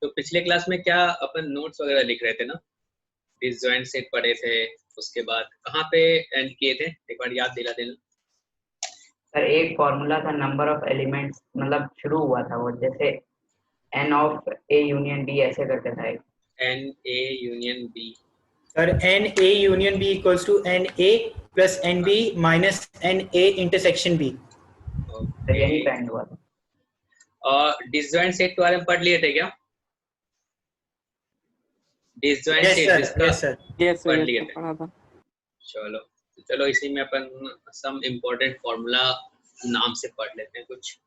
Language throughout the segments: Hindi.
तो पिछले क्लास में क्या अपन नोट्स वगैरह लिख रहे थे ना, डिसजॉइंट सेट पढ़े थे, उसके बाद कहाँ पे एंड किए थे, एक बार याद दिला देना। सर एक फॉर्मूला था नंबर ऑफ एलिमेंट्स, मतलब शुरू हुआ था वो जैसे n of a union b ऐसे करके था एक। N A union B. Sir N A union B equals to N A plus N B minus N A intersection B. तो यही पे एंड हुआ था। और डिसजॉइंट सेट के बारे में पढ़ लिए थे क्या? डिसजॉइंट यस सेट सर, जिसका यस सर, पढ़ लिए थे। चलो इसी में अपन सम इम्पोर्टेंट फॉर्मूला नाम से पढ़ लेते हैं। कुछ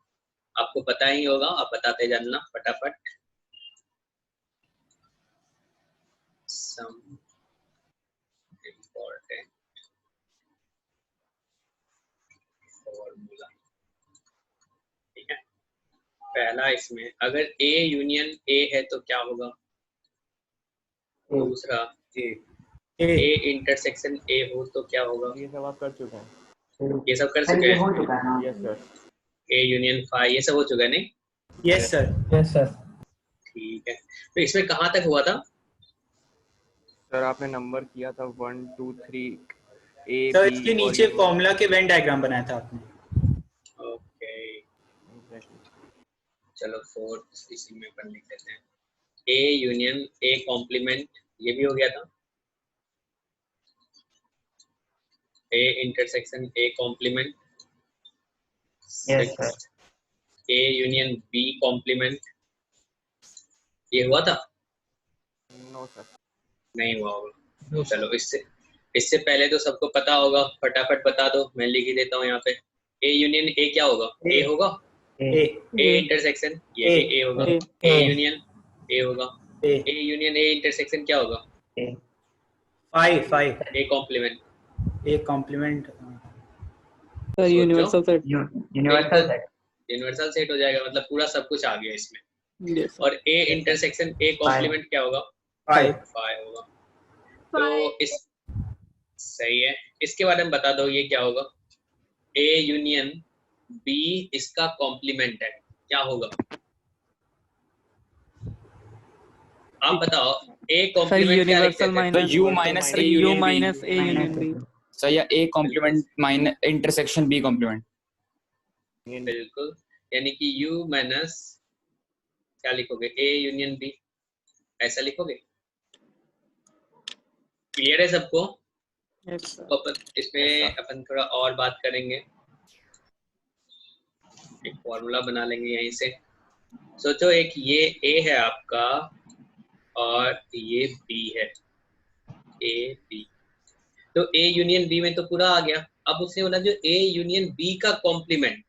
आपको पता ही होगा, आप बताते जाना फटाफट। सम इम्पोर्टेंट फॉर्मूला, ठीक है। पहला इसमें अगर A यूनियन A है तो क्या होगा? दूसरा A इंटरसेक्शन A हो तो क्या होगा? ये सब आप कर चुके हैं। ये सब कर चुके ये हैं। हो चुका है। Yes sir. A union phi ये सब हो चुका है नहीं? Yes sir, yes sir. ठीक है, तो इसमें कहाँ तक हुआ था? सर आपने नंबर किया था 1 2 3 A सर B इसके और नीचे ये फॉर्मूला के वेन डायग्राम बनाया था आपने। Okay, Exactly. चलो फोर्थ इसी में अपन लिख देते हैं। A यूनियन A कॉम्प्लीमेंट, ये भी हो गया था। A intersection A complement. Yes sir. A union B complement, ये हुआ था? No sir. नहीं हुआ होगा। चलो इससे पहले तो सबको पता होगा, फटाफट बता दो, मैं लिख ही देता हूँ यहाँ पे। A यूनियन A क्या होगा? A होगा। ए A इंटरसेक्शन ये भी A होगा। A यूनियन A होगा। A यूनियन A इंटरसेक्शन क्या होगा? Phi A complement. A complement sir universal set. Universal set. Universal set हो जाएगा, मतलब पूरा सब कुछ आ गया इसमें। यस और A इंटरसेक्शन A कॉम्प्लीमेंट क्या होगा? फाइव होगा। तो इस सही है, इसके बारे में बता दो ये क्या होगा? A यूनियन B इसका कॉम्प्लीमेंट है, क्या होगा? आप बताओ। A सर कॉम्प्लीमेंट क्या लिखते यूनिवर्सल थे? Minus U minus sir A U union B minus A union B. Sir या A complement minus intersection B complement. बिल्कुल, यानी कि U माइनस क्या लिखोगे? A यूनियन B ऐसा लिखोगे। क्लियर है सबको? Yes sir. तो अपन इसमें अपन थोड़ा और बात करेंगे, एक फॉर्मूला बना लेंगे यहीं से। सोचो एक ये A है आपका और ये B है, A B। तो A यूनियन B में तो पूरा आ गया। अब उसने बोला जो A यूनियन B का कॉम्प्लीमेंट,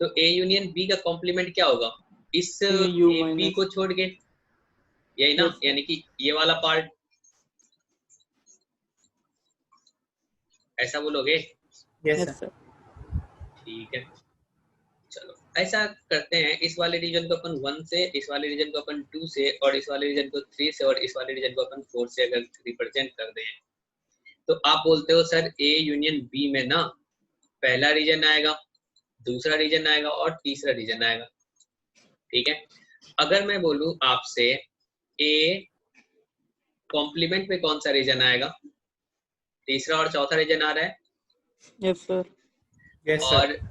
तो A यूनियन B का कॉम्प्लीमेंट क्या होगा? इस U A B माइनस को छोड़ के, यही ना, Yes, sir. यानी कि ये वाला पार्ट, ऐसा बोलोगे? Yes yes sir. सर। ठीक है, चलो ऐसा करते हैं। इस वाले रीजन को अपन 1 से, इस वाले रीजन को अपन 2 से, और इस वाले रीजन को 3 से, और इस वाले रीजन को अपन 4 से अगर रिप्रेजेंट कर दें, तो आप बोलते हो सर A यूनियन B में ना पहला रीजन आएगा, दूसरा रीजन आएगा और तीसरा रीजन आएगा। ठीक है, अगर मैं बोलूं आपसे A कॉम्प्लीमेंट में कौन सा रीजन आएगा? तीसरा और चौथा रीजन आ रहा है। Yes sir. यस और सर।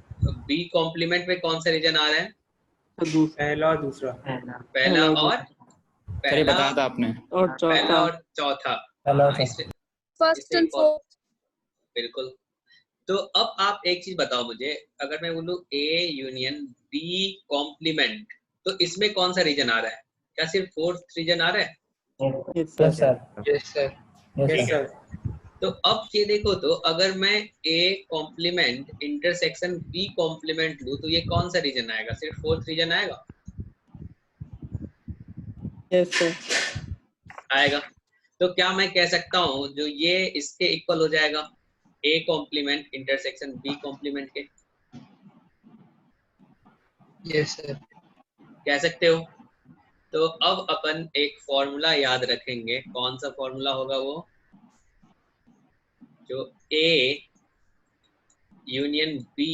B कॉम्प्लीमेंट में कौन सा रीजन आ रहा है? पहला और दूसरा। पहला और सर ये बताया था आपने। और पहला चौथा और चौथा। पहला और हाँ, चौथा। First and fourth. बिल्कुल। तो अब आप एक चीज बताओ मुझे, अगर मैं बोलूं A यूनियन B कॉम्प्लीमेंट, तो इसमें कौन सा रीजन आ रहा है? क्या सिर्फ फोर्थ रीजन आ रहा है? Yes yes sir. Sir, yes sir, yes sir. तो अब ये देखो, तो अगर मैं A complement intersection B complement लूं, तो ये कौन सा रीजन आएगा? सिर्फ फोर्थ रीजन आएगा? Yes sir. आएगा। तो क्या मैं कह सकता हूं जो ये इसके इक्वल हो जाएगा A complement intersection B complement के? Yes sir. कह सकते हो। तो अब अपन एक फॉर्मूला याद रखेंगे, कौन सा फॉर्मूला होगा वो? जो A यूनियन B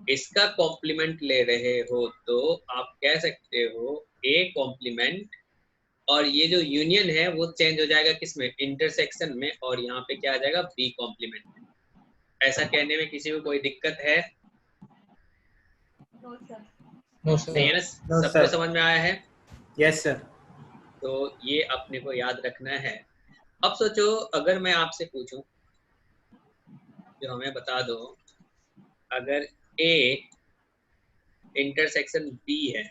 इसका कॉम्प्लीमेंट ले रहे हो, तो आप कह सकते हो ए कॉम्प्लीमेंट, और ये जो यूनियन है वो चेंज हो जाएगा किसमें, इंटरसेक्शन में, और यहाँ पे क्या आ जाएगा, बी कॉम्प्लीमेंट। ऐसा कहने में किसी को कोई दिक्कत है? नो नहीं है सर। ना? No, सबको sir. समझ में आया है? Yes, sir. तो ये अपने को याद रखना है। अब सोचो अगर मैं आपसे पूछूं, जो हमें बता दो, अगर ए इंटरसेक्शन बी है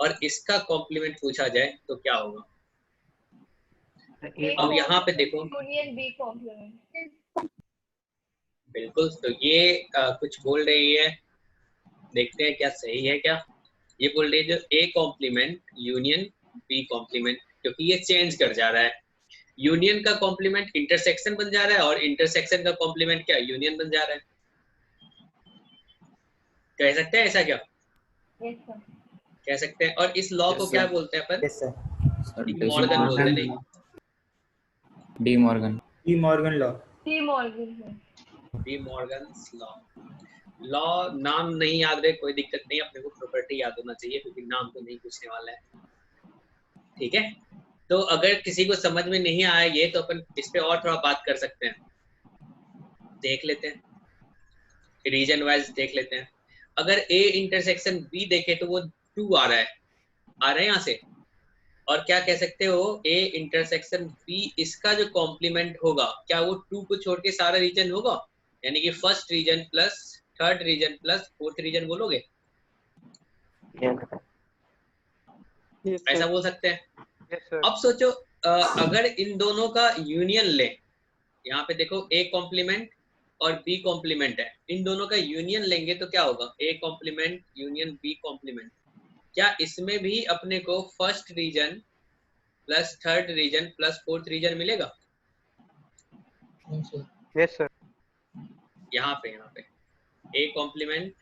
और इसका कॉम्प्लीमेंट पूछा जाए तो क्या होगा? अब यहाँ पे देखो, यूनियन बी कॉम्प्लीमेंट। बिल्कुल, तो ये कुछ बोल रही है, देखते हैं क्या सही है क्या। ये बोल रही है जो A complement union B complement, क्योंकि ये चेंज कर जा रहा है। यूनियन का कॉम्प्लीमेंट इंटरसेक्शन बन जा रहा है और इंटरसेक्शन का कॉम्प्लीमेंट क्या, यूनियन बन जा रहा है। कह सकते हैं ऐसा क्या? Yes sir. कह सकते हैं। और इस लॉ Yes, को sir. क्या बोलते हैं अपन? Yes, sir. मॉर्गन बोलते हैं। नहीं, De Morgan. De Morgan law. De Morgan है। De Morgan's law. लॉ नाम नहीं याद रहे कोई दिक्कत नहीं, अपने को प्रॉपर्टी याद होना चाहिए, क्योंकि नाम तो नहीं पूछने वाला है। ठीक है, तो अगर किसी को समझ में नहीं आया ये, तो अपन इस पे और थोड़ा बात कर सकते हैं, देख लेते हैं, रीजन वाइज देख लेते हैं। अगर ए इंटरसेक्शन बी देखे तो वो 2 आ रहा है यहाँ से, और क्या कह सकते हो, ए इंटरसेक्शन बी इसका जो कॉम्प्लीमेंट होगा, क्या वो 2 को छोड़ के सारा रीजन होगा? यानी कि first region plus third region plus fourth region बोलोगे? Yes, ऐसा sir. बोल सकते हैं। Yes sir. अब सोचो अगर इन दोनों का यूनियन ले, यहाँ पे देखो ए कॉम्प्लीमेंट और बी कॉम्प्लीमेंट है, इन दोनों का यूनियन लेंगे तो क्या होगा, A complement union B complement. क्या इसमें भी अपने को first region plus third region plus fourth region मिलेगा? Yes sir. यहाँ पे ए कॉम्प्लीमेंट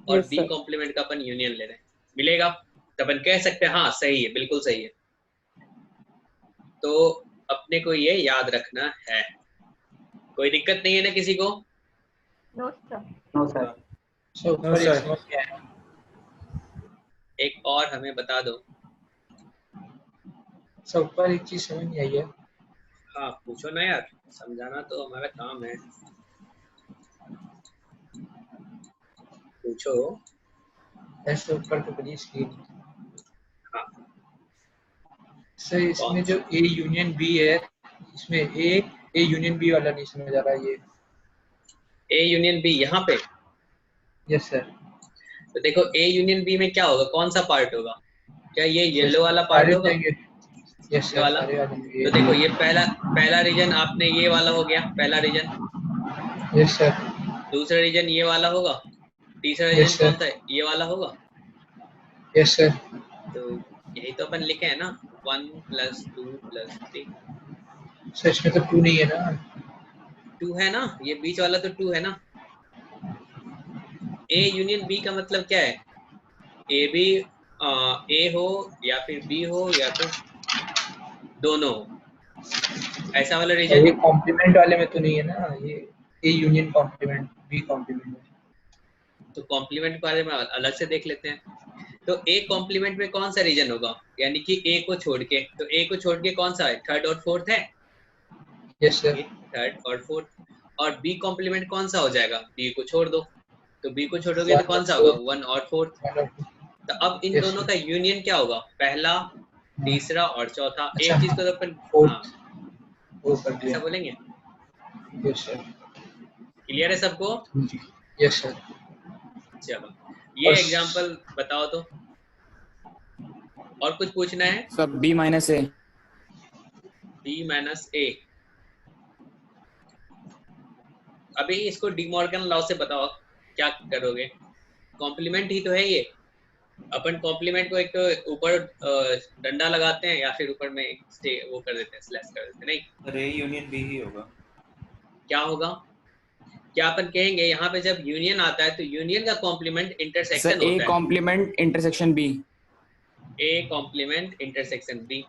और Yes, बी sir. कॉम्प्लीमेंट का अपन यूनियन ले रहे हैं, मिलेगा? तो अपन कह सकते हैं हाँ सही है, बिल्कुल सही है। तो अपने को ये याद रखना है, कोई दिक्कत नहीं है ना किसी को? No sir. No sir. Sir No, ऊपर sir. एक समझ में आया। एक और हमें बता दो। सर ऊपर एक चीज समझ नहीं आई है। हाँ पूछो ना यार, समझाना तो हमारा काम है, पूछो। ऐसे ऊपर तो बड़ी स्क्रीन। हाँ सर इसमें जो ए यूनियन बी है, इसमें ए यूनियन बी वाला नहीं समझ आ रहा ये। ए यूनियन बी यहाँ पे, यस सर। तो देखो ए यूनियन बी में क्या होगा, कौन सा पार्ट होगा? क्या ये येलो वाला पार्ट होगा? यस ये सर वाला? सारे आ जाएंगे। तो देखो ये पहला रीजन आपने ये वाला हो गया, पहला रीजन। Yes sir. दूसरा रीजन ये वाला होगा, तीसरा Yes, रीजन sir. कौन सा है, ये वाला होगा। Yes sir. तो यही तो अपन लिखे है ना, 1 + 2 + 3। सर इसमें तो 2 नहीं है ना। 2 है ना, ये बीच वाला तो 2 है ना। ए यूनियन बी का मतलब क्या है, ए भी ए हो या फिर बी हो या फिर दोनों हो, ऐसा वाला रीजन ये है। कॉम्प्लीमेंट वाले में तो नहीं है ना, ये A union complement B complement. तो कॉम्प्लीमेंट के बारे में अलग से देख लेते हैं। तो ए कॉम्प्लीमेंट में कौन सा रीजन होगा, यानी कि ए को छोड़ के, तो ए को छोड़ के कौन सा है, थर्ड और फोर्थ है। Yes sir. थर्ड और फोर्थ। और बी कॉम्प्लीमेंट कौन सा हो जाएगा, बी को छोड़ दो, तो बी को छोड़ोगे तो कौन सा होगा, 1 और 4। तो अब इन Yes, दोनों sir. का यूनियन क्या होगा, पहला, तीसरा और चौथा। अच्छा, एक चीज को तो अपन फोर्थ हाँ वो कर ऐसा दिया। बोलेंगे। Yes sir. क्लियर है सबको? Yes sir. चलो ये और- एग्जांपल बताओ तो, और कुछ पूछना है? सब B - A। B - A। अभी इसको डिमॉर्गन लॉ से बताओ क्या करोगे, कॉम्प्लीमेंट ही तो है ये। अपन कॉम्प्लीमेंट को एक तो ऊपर डंडा लगाते हैं या फिर ऊपर में वो कर देते हैं, स्लैश कर देते हैं, नहीं रे यूनियन बी ही होगा। क्या होगा, क्या अपन कहेंगे यहाँ पे जब यूनियन आता है तो यूनियन का कॉम्प्लीमेंट इंटरसेक्शन सर A होता है। Complement intersection B। A complement intersection B.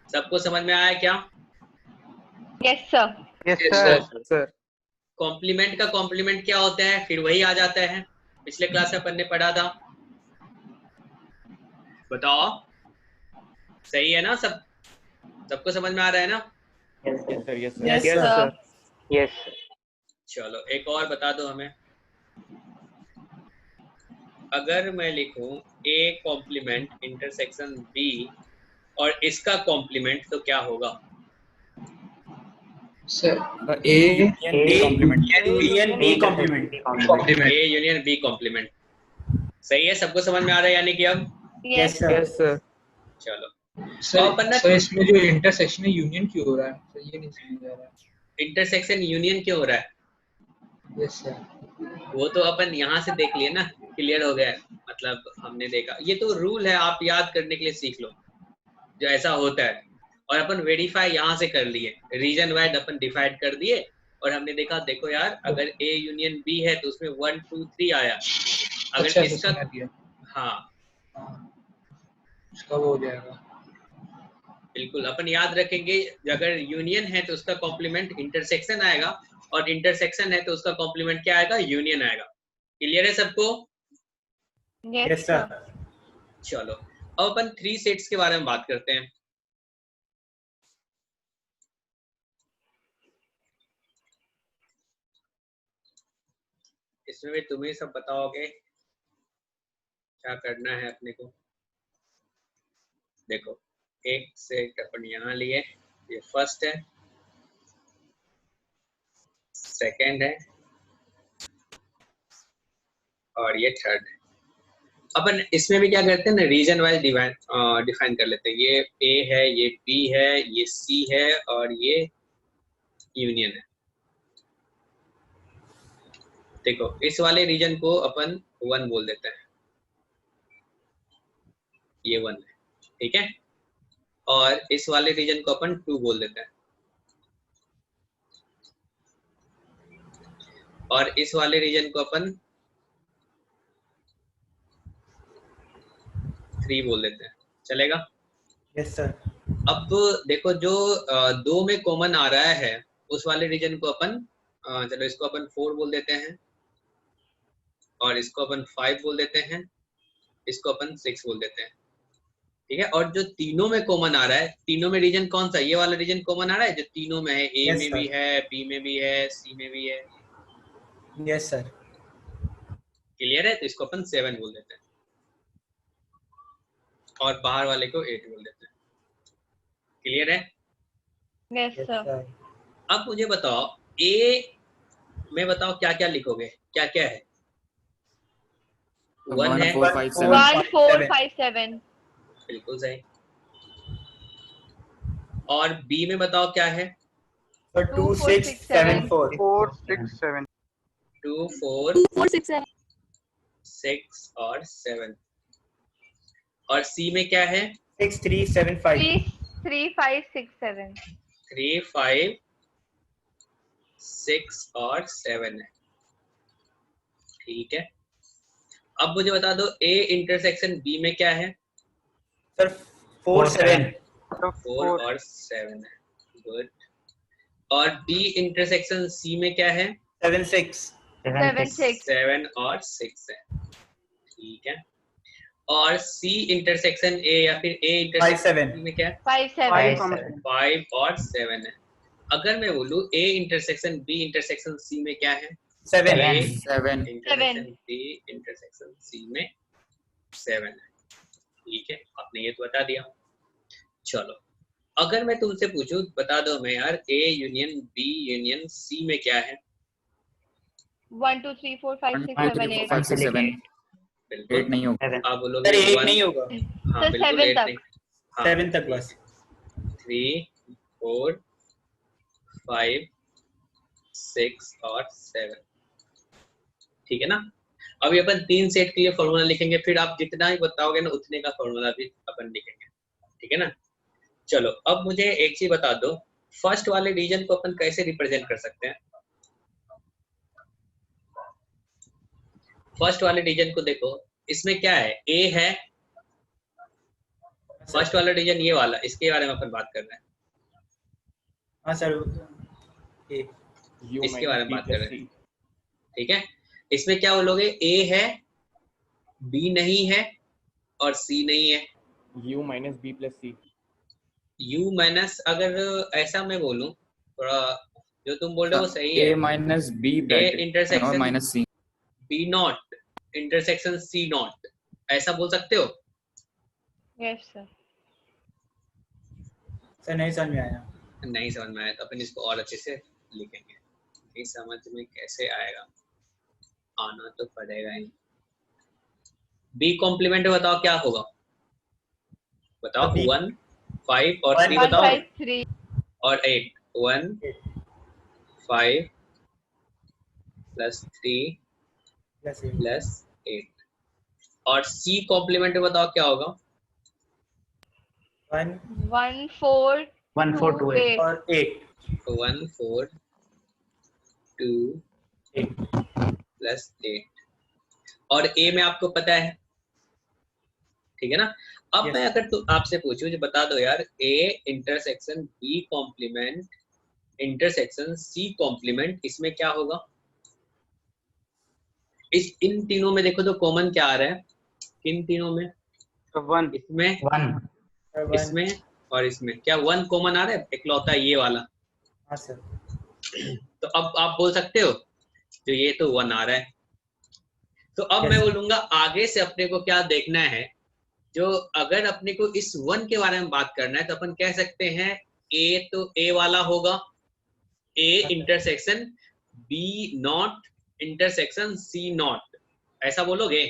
सबको समझ में आया क्या? Yes sir. Yes Yes, sir. Sir complement का कॉम्प्लीमेंट क्या होता है, फिर वही आ जाता है, पिछले क्लास में अपन ने पढ़ा था, बताओ सही है ना? सबको समझ में आ रहा है ना? Yes yes sir yes Yes, sir Yes, sir. Yes चलो एक और बता दो हमें। अगर मैं लिखूं A कॉम्प्लीमेंट इंटरसेक्शन B और इसका कॉम्प्लीमेंट तो क्या होगा? Sir A A union B complement. Union B complement. Complement. A union B complement. सही है, सबको समझ में आ रहा है यानी कि अब? Yes, yes sir. Yes sir चलो सर अपन ना सर इसमें जो इंटरसेक्शन है यूनियन क्यों हो रहा है सर, ये नहीं समझ आ रहा है। इंटरसेक्शन यूनियन क्यों हो रहा है? Yes sir. वो तो अपन यहाँ से देख लिए ना, क्लियर हो गया है। मतलब हमने देखा, ये तो रूल है, आप याद करने के लिए सीख लो जो ऐसा होता है। और अपन वेरीफाई यहाँ से कर लिए, रीजन वाइज अपन डिफाइड कर दिए और हमने देखा देखो यार अगर A यूनियन B है तो उसमें 1 2 3 आया। अगर अच्छा इसका समझ गया। हाँ उसका वो हो जाएगा। बिल्कुल, अपन याद रखेंगे अगर यूनियन है तो उसका कॉम्प्लीमेंट इंटरसेक्शन आएगा और इंटरसेक्शन है तो उसका कॉम्प्लीमेंट क्या आएगा? यूनियन आएगा। क्लियर है सबको? yes, yes sir. सर। चलो अब अपन 3 सेट्स के बारे में बात करते हैं। इसमें भी तुम्हें सब बताओगे क्या करना है अपने को। देखो एक सेट अपन यहाँ लिए, ये फर्स्ट है, सेकंड है और ये थर्ड है। अपन इसमें भी क्या करते हैं ना, रीजन वाइज डिफाइन कर लेते हैं। ये A है, ये B है, ये C है और ये यूनियन है। देखो इस वाले रीजन को अपन 1 बोल देते हैं, ये 1 है, ठीक है। और इस वाले रीजन को अपन 2 बोल देते हैं और इस वाले रीजन को अपन 3 बोल देते हैं, चलेगा? Yes sir. अब देखो जो 2 में कॉमन आ रहा है उस वाले रीजन को अपन चलो इसको अपन 4 बोल देते हैं और इसको अपन 5 बोल देते हैं, इसको अपन 6 बोल देते हैं, ठीक है। और जो तीनों में कॉमन आ रहा है, तीनों में रीजन कौन सा? ये वाला रीजन कॉमन आ रहा है जो तीनों में है, A Yes, में sir. भी है, B में भी है, C में भी है। Yes sir. क्लियर है? तो इसको अपन 7 बोल देते हैं और बाहर वाले को 8 बोल देते हैं। क्लियर है? Yes, yes sir. सर। अब मुझे बताओ A में बताओ क्या क्या लिखोगे, क्या क्या है? 1 है, 1 4 5 7. 1 4 5 7. बिल्कुल सही। और B में बताओ क्या है? सर 2 6 7 4। 4 6 7 2 4 6 और 7। और C में क्या है? 6 3 7 5। 3 5 6 7. 3 5 6 और 7 है, ठीक है। अब मुझे बता दो A इंटरसेक्शन B में क्या है? सर 4 7। 4 और 7 है, गुड। और B इंटरसेक्शन C में क्या है? 7 6। 7 6. 7 और 6 है, ठीक है। और C इंटरसेक्शन A या फिर A 5 इंटरसेक्शन 7। C में क्या है? 5 7. 5 और 7 है। अगर मैं बोलूं A intersection B intersection C में क्या है? 7 A 7. Intersection B intersection C में 7 है, ठीक है। आपने ये तो बता दिया। चलो अगर मैं तुमसे पूछूं बता दो मैं यार A union B union C में क्या है? 1 2 3 4 5 6 7 8. 5 6 7. बिल्कुल 8 नहीं होगा. आप बोलोगे सर 8 1, नहीं होगा। हाँ सर, बिल्कुल 7 8 तक। नहीं, हाँ 7 तक बस। 3 4 5 6 और 7, ठीक है ना। अभी अपन 3 सेट के लिए फॉर्मूला लिखेंगे, फिर आप जितना ही बताओगे ना उतने का फॉर्मूला भी अपन लिखेंगे, ठीक है ना। चलो अब मुझे एक चीज बता दो, फर्स्ट वाले रीजन को अपन कैसे रिप्रेजेंट कर सकते हैं? फर्स्ट वाले रीजन को देखो, इसमें क्या है? A है, फर्स्ट वाला रीजन ये वाला, इसके बारे में अपन बात कर रहे हैं। हाँ सर। इसके बारे में बात कर रहे हैं, ठीक है। इसमें क्या बोलोगे? A है, B नहीं है और C नहीं है, U minus B plus C। U minus, अगर ऐसा मैं बोलूं थोड़ा, जो तुम बोल रहे हो वो सही है। A minus B A bracket और intersection minus C। B not intersection C not, ऐसा बोल सकते हो? Yes, sir. सर नहीं समझ में आया। नहीं समझ में आया तो अपन इसको और अच्छे से लिखेंगे। नहीं समझ में कैसे आएगा, आना तो पड़ेगा ही। B कॉम्प्लीमेंट बताओ क्या होगा, बताओ। B 1 5 और 3 1 बताओ, 5 3. और 8। 1 5 प्लस 3 प्लस 8। और C कॉम्प्लीमेंट बताओ क्या होगा। 1 1 4 1 4 2 8 और 8 1 4 2 8 प्लस 8। और A में आपको पता है, ठीक है ना। अब Yes. मैं अगर तो आपसे पूछूं, जो बता दो यार, A intersection B complement intersection C complement, इसमें क्या होगा। इन तीनों में देखो तो कॉमन क्या आ रहा है, किन तीनों में, 1 इसमें 1 इसमें और इसमें क्या 1 कॉमन आ रहा है, इकलौता ये वाला। हाँ सर। तो अब आप बोल सकते हो जो ये तो 1 आ रहा है। तो अब मैं Yes. बोलूंगा आगे से अपने को क्या देखना है, जो अगर अपने को इस 1 के बारे में बात करना है तो अपन कह सकते हैं A तो A वाला होगा, A intersection B not intersection C not, ऐसा बोलोगे।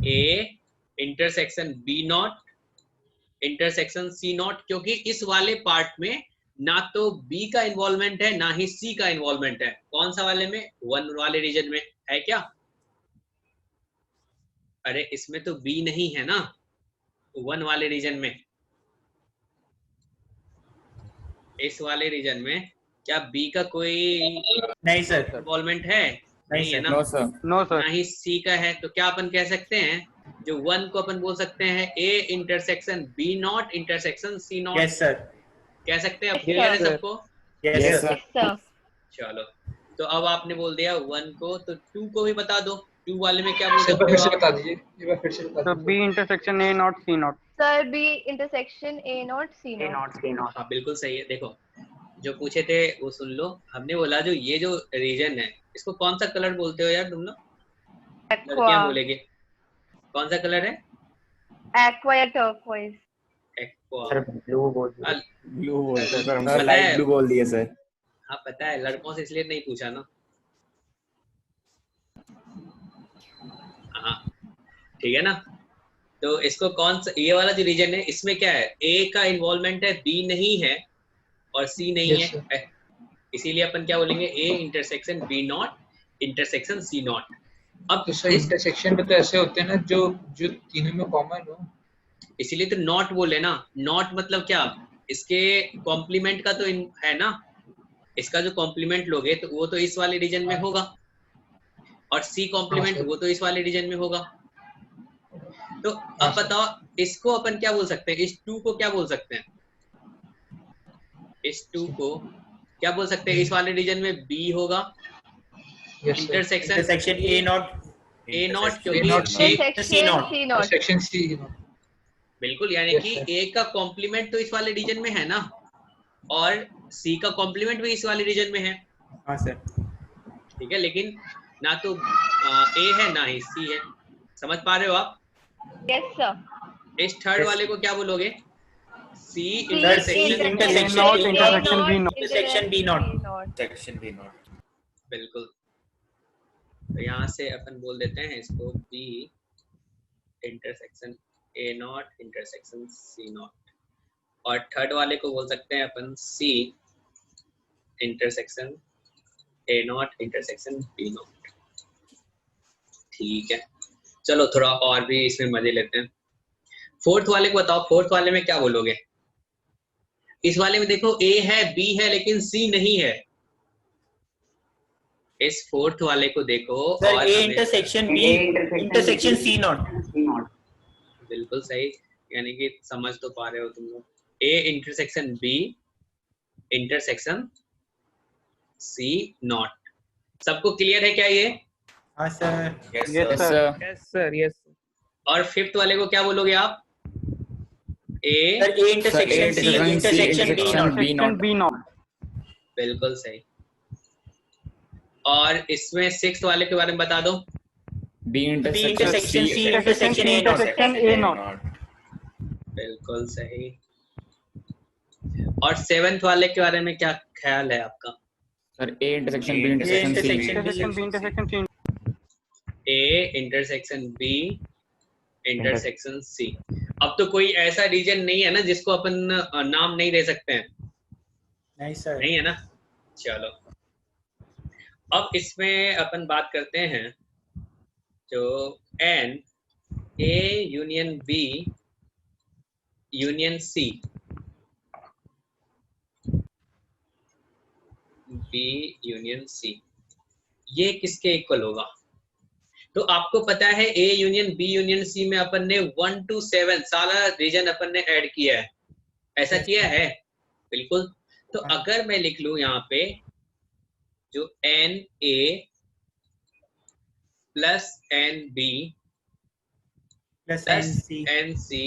A intersection B not intersection C not, क्योंकि इस वाले पार्ट में ना तो B का इन्वॉल्वमेंट है ना ही C का इन्वॉल्वमेंट है। कौन सा वाले में, 1 वाले रीजन में है क्या। अरे इसमें तो B नहीं है ना 1 वाले रीजन में। इस वाले रीजन में क्या B का कोई नहीं सर। इन्वॉल्वमेंट है, नहीं है ना। No sir। नो सर ना ही C का है, तो क्या अपन कह सकते हैं, जो 1 को अपन बोल सकते हैं A intersection B not intersection C not, yes sir. कह सकते हैं। अब Yes, क्लियर है sir. सबको। Yes Yes sir. sir। Yes, sir. चलो, तो अब आपने बोल दिया 1 को, तो 2 को भी बता दो। 2 वाले में क्या बोल एक बार सकते फिर हो से आप। बता दीजिए, एक बार फिर से बता तो दीजिए। B intersection A not C not. Sir, B intersection A naught C A naught. Not C not हाँ बिल्कुल सही है। देखो जो पूछे थे वो सुन लो। हमने बोला जो ये जो रीजन है, इसको कौन सा कलर बोलते हो यार तुम लोग, लड़कियां Aqua. बोलेंगे। कौन सा कलर है, Aqua या turquoise. एक्वा। सर ब्लू बोल दीजिए। ब्लू बोलते हैं सर, हम पता तो लाइट है। ब्लू बोल दिए सर। हाँ पता है, लड़कों से इसलिए नहीं पूछा ना। हाँ ठीक है ना। तो इसको कौन सा, ये वाला जो रीजन है इसमें क्या है, A का इन्वॉल्वमेंट है, B नहीं है और C नहीं Yes, है, इसीलिए अपन क्या बोलेंगे, A intersection B not intersection C not. अब तो सर इंटरसेक्शन में तो ऐसे होते हैं ना जो जो तीनों में कॉमन हो। इसीलिए तो नॉट बोले ना। नॉट मतलब क्या, इसके कॉम्प्लीमेंट का तो है ना, इसका जो कॉम्प्लीमेंट लोगे तो वो तो इस वाले रीजन में होगा, और C हाँ कॉम्प्लीमेंट सर, वो तो इस वाले रीजन में होगा। तो हाँ अब सर। बताओ इसको अपन क्या बोल सकते हैं, इस 2 को क्या बोल सकते हैं, इस 2 को क्या बोल सकते हैं, इस वाले रीजन में B होगा yes sir. Intersection intersection A not A not, A क्योंकि not C। Intersection naught. C naught. Intersection C not. बिल्कुल, यानी Yes, कि sir. A का कॉम्प्लीमेंट तो इस वाले रीजन में है ना, और C का कॉम्प्लीमेंट भी इस वाले रीजन में है। हाँ सर। ठीक है, लेकिन ना तो A है ना ही C है। समझ पा रहे हो आप। Yes, sir. इस थर्ड Yes. वाले को क्या बोलोगे, C C intersection intersection A naught A intersection B naught. intersection B naught. Section भी नॉट। बिल्कुल। तो यहाँ से अपन बोल देते हैं इसको B intersection A not intersection C not, और थर्ड वाले को बोल सकते हैं अपन C intersection A not intersection B not. ठीक है, चलो थोड़ा और भी इसमें मजे लेते हैं। फोर्थ वाले को बताओ, फोर्थ वाले में क्या बोलोगे। इस वाले में देखो A है B है लेकिन C नहीं है। इस फोर्थ वाले को देखो सर और A हमें intersection B A intersection C not. C not बिल्कुल सही, यानी कि समझ तो पा रहे हो तुम लोग। A intersection B intersection C not. सबको क्लियर है क्या ये। हाँ सर। Yes, Yes, sir. sir. Yes sir, yes. और फिफ्थ वाले को क्या बोलोगे आप? A, sir A intersection C intersection B not. B not. B not. बिल्कुल सही। और इसमें सिक्स्थ वाले के बारे में बता दो। B intersection intersection C. C intersection A not। Intersection A not. बिल्कुल सही। और सेवेंथ वाले के बारे में क्या ख्याल है आपका? Sir, A intersection B A intersection C. intersection B intersection C. A intersection B intersection C. अब तो कोई ऐसा रीजन नहीं है ना जिसको अपन नाम नहीं दे सकते हैं, नहीं सर। नहीं है ना? चलो अब इसमें अपन बात करते हैं जो N A union B union C, B union C, ये किसके इक्वल होगा? तो आपको पता है A union B union C में अपन ने 1 to 7 सारा रीजन अपन ने ऐड किया है, ऐसा किया है? बिल्कुल। तो अगर मैं लिख लूं यहाँ पे जो N A plus N B plus plus N C,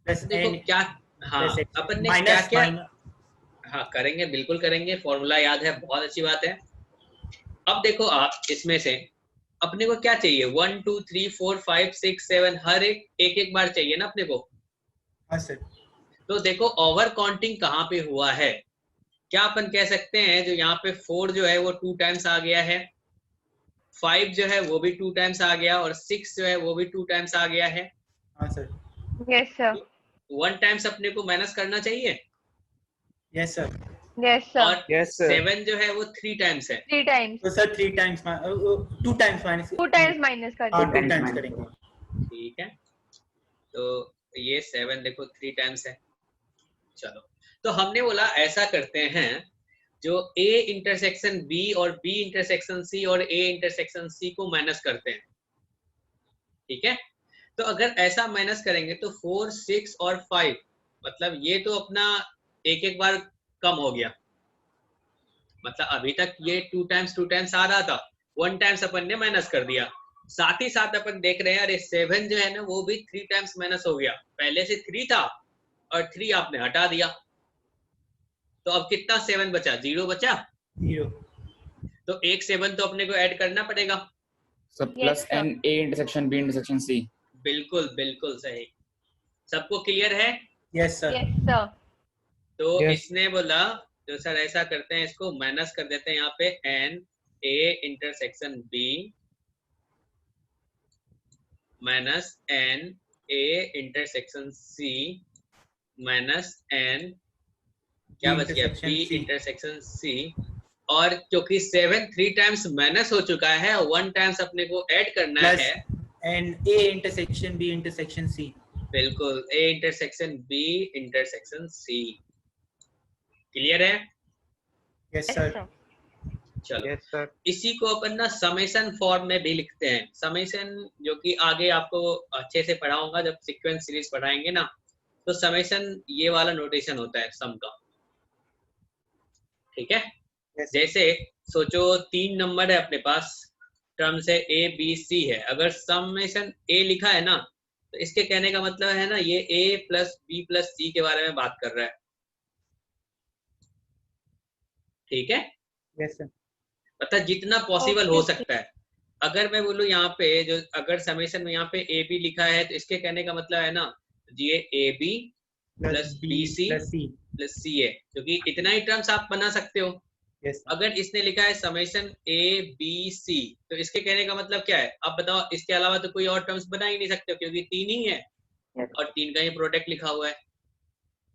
plus देखो एन क्या, हाँ अपन ने क्या क्या, हाँ करेंगे, बिल्कुल करेंगे, फॉर्मूला याद है, बहुत अच्छी बात है। अब देखो आप इसमें से अपने को क्या चाहिए? 1 2 3 4 5 6 7 हर एक बार चाहिए ना अपने को। हाँ सर। तो देखो ओवर काउंटिंग कहाँ पे हुआ है? क्या अपन कह सकते हैं जो यहाँ पे 4 जो है वो 2 टाइम्स आ गया है, 5 जो है वो भी 2 टाइम्स आ गया, और 6 जो है वो भी 2 टाइम्स आ गया है। हाँ सर। Yes, sir. 1 टाइम्स अपने को माइनस करना चाहिए, यस सर। Yes, sir. और Yes, sir. 7 जो है वो 3 टाइम्स है। 3 times. तो sir 3 times 2 times minus 2 times minus कर हाँ दीजिए। 2 टाइम्स करेंगे। ठीक है, तो ये 7 देखो 3 टाइम्स है। चलो तो हमने बोला ऐसा करते हैं, जो A इंटरसेक्शन B और B इंटरसेक्शन C और A इंटरसेक्शन C को माइनस करते हैं, ठीक है? तो अगर ऐसा माइनस करेंगे तो 4 6 और 5, मतलब ये तो अपना एक बार कम हो गया, मतलब अभी तक ये 2 टाइम्स आ रहा था, 1 टाइम्स अपन ने माइनस कर दिया। साथ ही साथ अपन देख रहे हैं अरे 7 जो है ना वो भी 3 टाइम्स माइनस हो गया, पहले से 3 था और 3 आपने हटा दिया, तो अब कितना 7 बचा? 0 बचा। 0। तो एक 7 तो अपने को ऐड करना पड़ेगा। So plus Yes, sir. N A intersection B intersection C. बिल्कुल बिल्कुल सही। सबको क्लियर है? Yes sir. Yes, sir. तो Yes. इसने बोला जो सर ऐसा करते हैं, इसको माइनस कर देते हैं यहाँ पे N A intersection B minus N A intersection C minus N क्या बच गया? intersection B C. Intersection C. और क्योंकि 7 3 टाइम्स माइनस हो चुका है, 1 टाइम्स अपने को ऐड करना प्लस है। N A intersection B intersection C. बिल्कुल, A intersection B intersection C. Clear है? Yes Yes, sir. sir. चलो Yes, sir. इसी को अपन ना समेशन फॉर्म में भी लिखते हैं। समेशन जो कि आगे आपको अच्छे से पढ़ाऊंगा जब सीक्वेंस सीरीज पढ़ाएंगे ना, तो समेशन ये वाला नोटेशन होता है सम का, ठीक है? Yes. जैसे सोचो 3 नंबर है अपने पास, टर्म से ए बी सी है, अगर समेशन ए लिखा है ना तो इसके कहने का मतलब है ना ये ए प्लस बी प्लस सी के बारे में बात कर रहा है, ठीक है? Yes sir. मतलब जितना पॉसिबल हो सकता है। अगर मैं बोलूँ यहाँ पे जो अगर समेशन में यहाँ पे ए बी लिखा है तो इसके कहने का मतलब है ना ये A B plus B C plus C. Plus C A, क्योंकि इतना ही टर्म्स आप बना सकते हो। यस अगर इसने लिखा है समेशन ए बी सी तो इसके कहने का मतलब क्या है? आप बताओ, इसके अलावा तो कोई और टर्म्स बना ही नहीं सकते हो, क्योंकि 3 ही है और 3 का ही प्रोडक्ट लिखा हुआ है,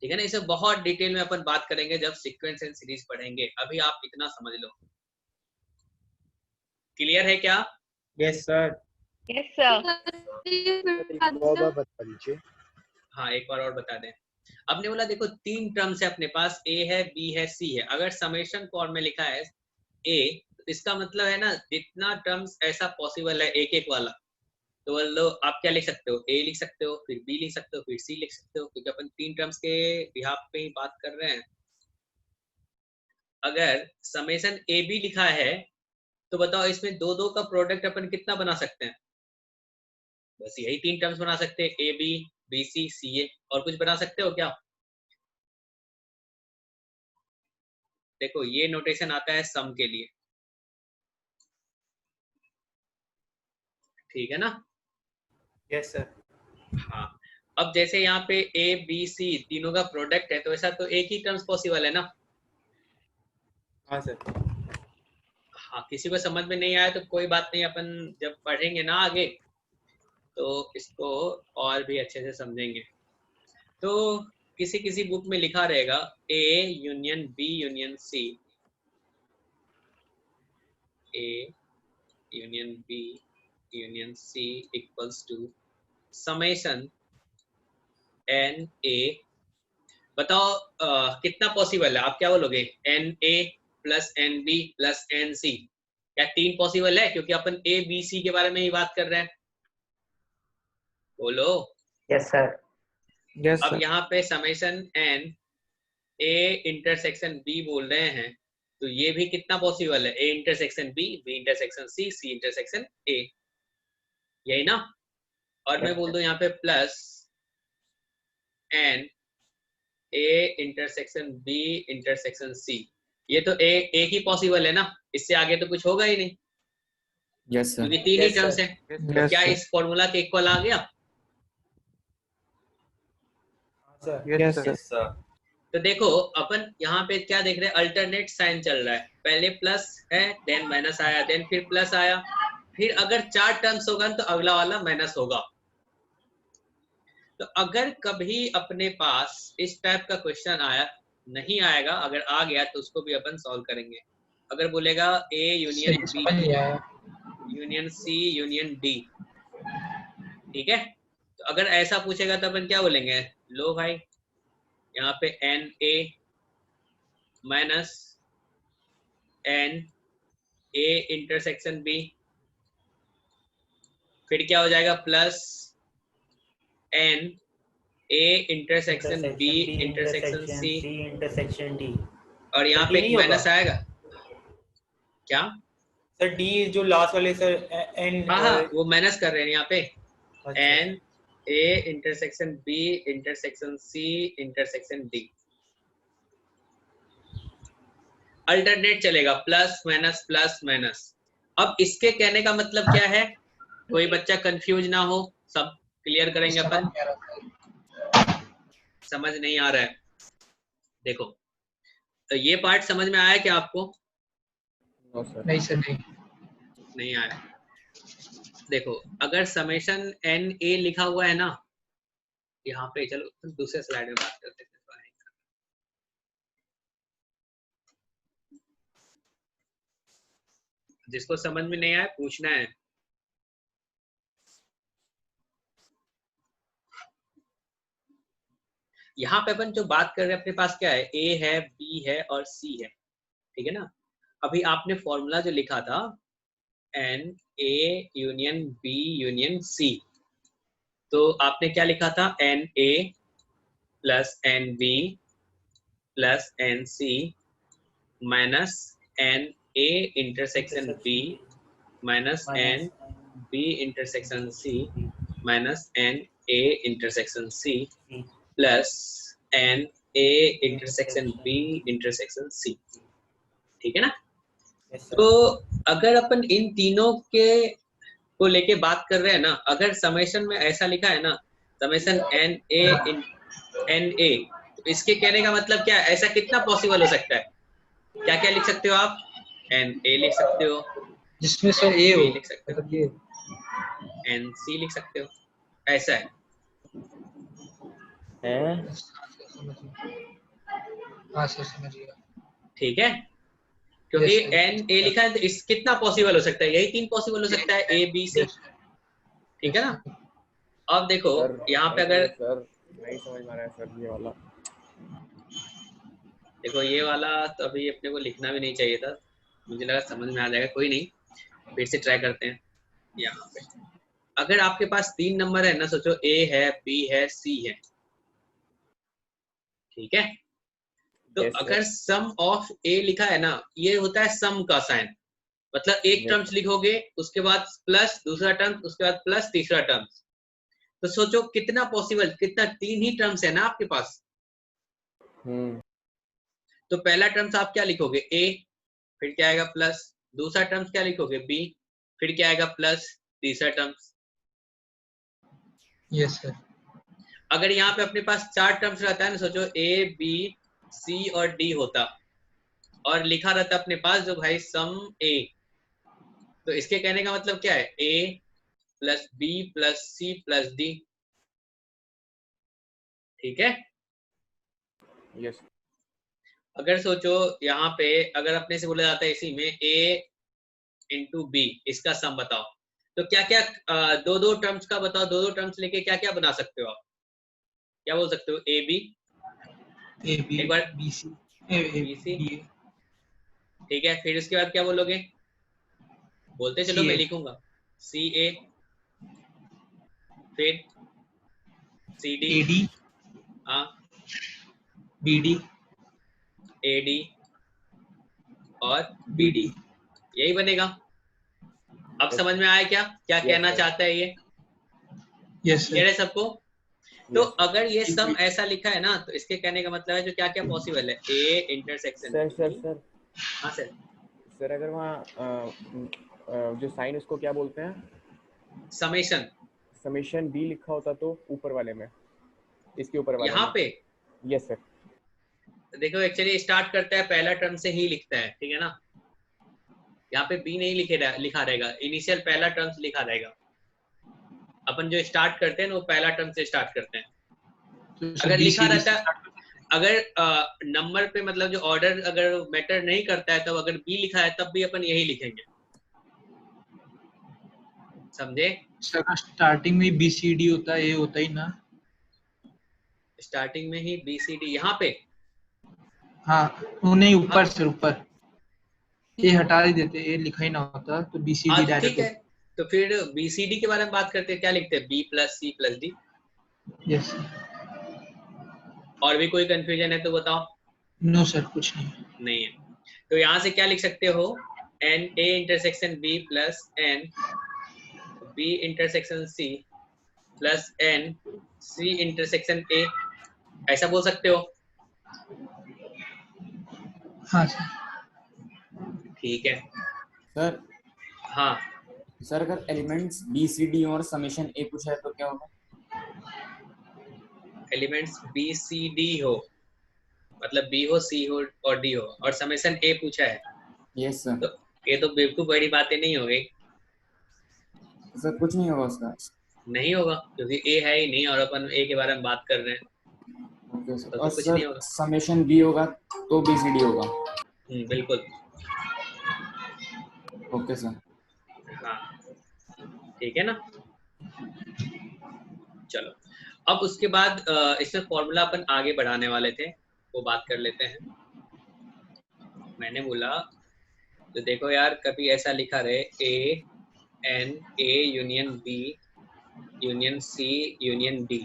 ठीक है ना? इसे बहुत डिटेल में अपन बात करेंगे जब सीक्वेंस एंड सीरीज पढ़ेंगे, अभी आप इतना समझ लो। क्लियर है क्या? Yes sir. Yes, sir. हाँ एक बार और बता दें। हमने बोला देखो 3 टर्म्स है अपने पास, ए है बी है सी है। अगर समेशन फॉर्म में लिखा है ए तो इसका मतलब है ना जितना टर्म्स ऐसा पॉसिबल है एक एक वाला, तो लो आप क्या लिख सकते हो? ए लिख सकते हो, फिर बी लिख सकते हो, फिर सी लिख सकते हो, क्योंकि अपन 3 टर्म्स के बिहाफ पे ही बात कर रहे हैं। अगर समेशन ए बी लिखा है तो बताओ इसमें दो दो का प्रोडक्ट अपन कितना बना सकते हैं? बस यही 3 टर्म्स बना सकते हैं, ए बी, बी सी, सी ए। और कुछ बना सकते हो क्या? देखो ये नोटेशन आता है सम के लिए, ठीक है ना? Yes sir. हाँ, अब जैसे यहाँ पे ए बी सी तीनों का प्रोडक्ट है, तो ऐसा तो एक ही टर्म्स पॉसिबल है ना? हाँ सर। हाँ, किसी को समझ में नहीं आया तो कोई बात नहीं, अपन जब पढ़ेंगे ना आगे तो इसको और भी अच्छे से समझेंगे। तो किसी किसी बुक में लिखा रहेगा A union B union C, A union B union C equals to summation N A. बताओ कितना पॉसिबल है? आप क्या बोलोगे? N A plus N B plus N C, क्या 3 पॉसिबल है? क्योंकि अपन ए बी सी के बारे में ही बात कर रहे हैं। बोलो। Yes sir. यस अब सर। यहाँ पे summation N A intersection B बोल रहे हैं, तो ये भी कितना पॉसिबल है? A intersection B, B intersection C, C intersection A, यही ना? और मैं बोल दूं यहाँ पे plus N A intersection B intersection C, ये तो एक ही पॉसिबल है ना, इससे आगे तो कुछ होगा ही नहीं, यस सर। क्योंकि 3 ही Yes, टर्म्स sir. है। तो क्या इस फॉर्मूला के इक्वल आ गया? Yes sir. सर। तो देखो अपन यहाँ पे क्या देख रहे हैं, अल्टरनेट साइन चल रहा है, पहले प्लस है देन माइनस आया देन फिर प्लस आया, फिर अगर 4 टर्म्स होगा तो अगला वाला माइनस होगा। तो अगर कभी अपने पास इस टाइप का क्वेश्चन आया, नहीं आएगा, अगर आ गया तो उसको भी अपन सॉल्व करेंगे। अगर बोलेगा ए यूनियन बी समझ नहीं आया। यूनियन सी यूनियन डी, ठीक है, तो अगर ऐसा पूछेगा तो अपन क्या बोलेंगे? लो भाई, यहाँ पे N A minus N A intersection B, फिर क्या हो जाएगा? Plus N A intersection B intersection C, intersection D. और यहाँ D पे नहीं एक होगा? माइनस आएगा। क्या? सर डी जो लास्ट वाले सर एन। हाँ, वो माइनस कर रहे हैं यहाँ पे, अच्छा। N A intersection B intersection C intersection D, alternate चलेगा, प्लस माइनस। अब इसके कहने का मतलब क्या है? कोई बच्चा कंफ्यूज ना हो, सब क्लियर करेंगे समझ अपन। नहीं आ रहा। समझ नहीं आ रहा है? देखो, तो ये पार्ट समझ में आया क्या आपको? नहीं सर, नहीं आया। देखो, अगर समेशन एन ए लिखा हुआ है ना यहाँ पे, चलो दूसरे स्लाइड में बात करते हैं। जिसको समझ में नहीं आया पूछना है। यहाँ पे अपन जो बात कर रहे हैं, अपने पास क्या है? ए है, बी है और सी है, ठीक है ना? अभी आपने फॉर्मूला जो लिखा था n A union B union C, तो आपने क्या लिखा था? N A plus N B plus N C minus N A intersection B minus n B intersection C minus N A intersection C plus N A intersection B intersection C, ठीक है ना? तो अगर अपन इन तीनों के को लेके बात कर रहे हैं ना, अगर समेशन में ऐसा लिखा है ना, समेशन एन ए, तो इसके कहने का मतलब क्या है? ऐसा कितना पॉसिबल हो सकता है? क्या क्या लिख सकते हो आप? एन ए लिख सकते हो, जिसमें सर ए हो, लिख सकते हो, मतलब ये एन सी लिख सकते हो, ऐसा है। हाँ सर, समझ गया। ठीक है, क्योंकि Yes, sir. एन ए लिखा है तो इस कितना पॉसिबल हो सकता है? यही 3 पॉसिबल हो सकता है, ए बी सी, ठीक है ना? अब देखो यहाँ पे अगर सर नहीं समझ में आ रहा है सर ये वाला। देखो ये वाला तो अभी अपने को लिखना भी नहीं चाहिए था, मुझे लगा समझ में आ जाएगा, कोई नहीं, फिर से ट्राई करते हैं। यहाँ पे अगर आपके पास 3 नंबर है ना, सोचो ए है, बी है, सी है, ठीक है? तो Yes, sir. अगर सम ऑफ ए लिखा है ना, ये होता है सम का साइन, मतलब एक टर्म्स लिखोगे, उसके बाद प्लस दूसरा टर्म, उसके बाद प्लस तीसरा टर्म। तो सोचो कितना पॉसिबल, कितना 3 ही टर्म्स है ना आपके पास। तो पहला टर्म्स आप क्या लिखोगे, a, फिर क्या आएगा प्लस, दूसरा टर्म्स क्या लिखोगे b, फिर क्या आएगा प्लस, तीसरा टर्म्स। Yes sir. अगर यहाँ पे अपने पास 4 टर्म्स रहता है ना, सोचो a, b, c और d होता, और लिखा रहता अपने पास जो भाई सम a, तो इसके कहने का मतलब क्या है, a plus b plus c plus d। ठीक है। यस। अगर सोचो यहाँ पे अगर अपने से बोला जाता है इसी में a इंटू बी, इसका सम बताओ, तो क्या क्या दो टर्म्स का बताओ, दो टर्म्स लेके क्या क्या बना सकते हो आप, क्या बोल सकते हो, ए बी, एक बार बी सी, ठीक है, फिर उसके बाद क्या बोलोगे, बोलते चलो मैं लिखूंगा, सी ए, फिर सी डी, ए डी, हाँ, बी डी, ए डी और बी डी। यही बनेगा। अब समझ में आया क्या क्या कहना चाहता है ये, यस क्लियर है सबको। तो Yes. अगर ये सम ऐसा लिखा है ना, तो इसके कहने का मतलब है जो क्या क्या पॉसिबल है, ए इंटरसेक्शन, सर हाँ सर, सर अगर वहाँ जो साइन उसको क्या बोलते हैं, समेशन, समेशन बी लिखा होता तो ऊपर वाले में, इसके ऊपर वाले यहाँ में। पे यस सर। देखो एक्चुअली स्टार्ट करता है पहला टर्म से ही लिखता है, ठीक है ना, यहाँ पे बी नहीं लिखा रहेगा, इनिशियल पहला टर्म्स लिखा रहेगा। अपन जो स्टार्ट करते हैं ना वो पहला टर्म से स्टार्ट करते हैं। अगर लिखा रहता है, अगर नंबर पे मतलब जो ऑर्डर अगर मैटर नहीं करता है, तब अगर बी लिखा है तब भी अपन यही लिखेंगे, समझे। स्टार्टिंग में बी सी डी होता है, ये होता ही ना, स्टार्टिंग में ही बी सी डी यहाँ पे, हाँ वो नहीं, ऊपर से ऊपर ये हटा ही देते, ये लिखा ही ना होता तो बी सी डी ठीक डायरेक्ट। है, तो फिर बी सी डी के बारे में बात करते हैं, क्या लिखते हैं, B plus C plus D. Yes. और भी कोई कंफ्यूजन है तो बताओ। नो सर, कुछ नहीं है। तो यहाँ से क्या लिख सकते हो, n A intersection B plus N B intersection C plus N C intersection A, ऐसा बोल सकते हो। हाँ सर। ठीक है सर हाँ सर अगर एलिमेंट्स बी सी डी और समेशन ए कुछ है तो क्या होगा, एलिमेंट्स बी सी डी हो, मतलब बी हो सी हो और डी हो, और समेशन ए पूछा है। Yes sir. तो ये तो बिल्कुल बड़ी बातें नहीं हो गई, सर कुछ नहीं होगा उसका, नहीं होगा क्योंकि ए है ही नहीं और अपन ए के बारे में बात कर रहे हैं। Okay sir. तो और कुछ नहीं सर होगा। समेशन बी होगा तो बी सी डी होगा। बिल्कुल। Okay sir. हाँ ठीक है ना। चलो अब उसके बाद इसमें फॉर्मूला अपन आगे बढ़ाने वाले थे, वो बात कर लेते हैं। मैंने बोला तो देखो यार, कभी ऐसा लिखा रहे A n A union B union C union D,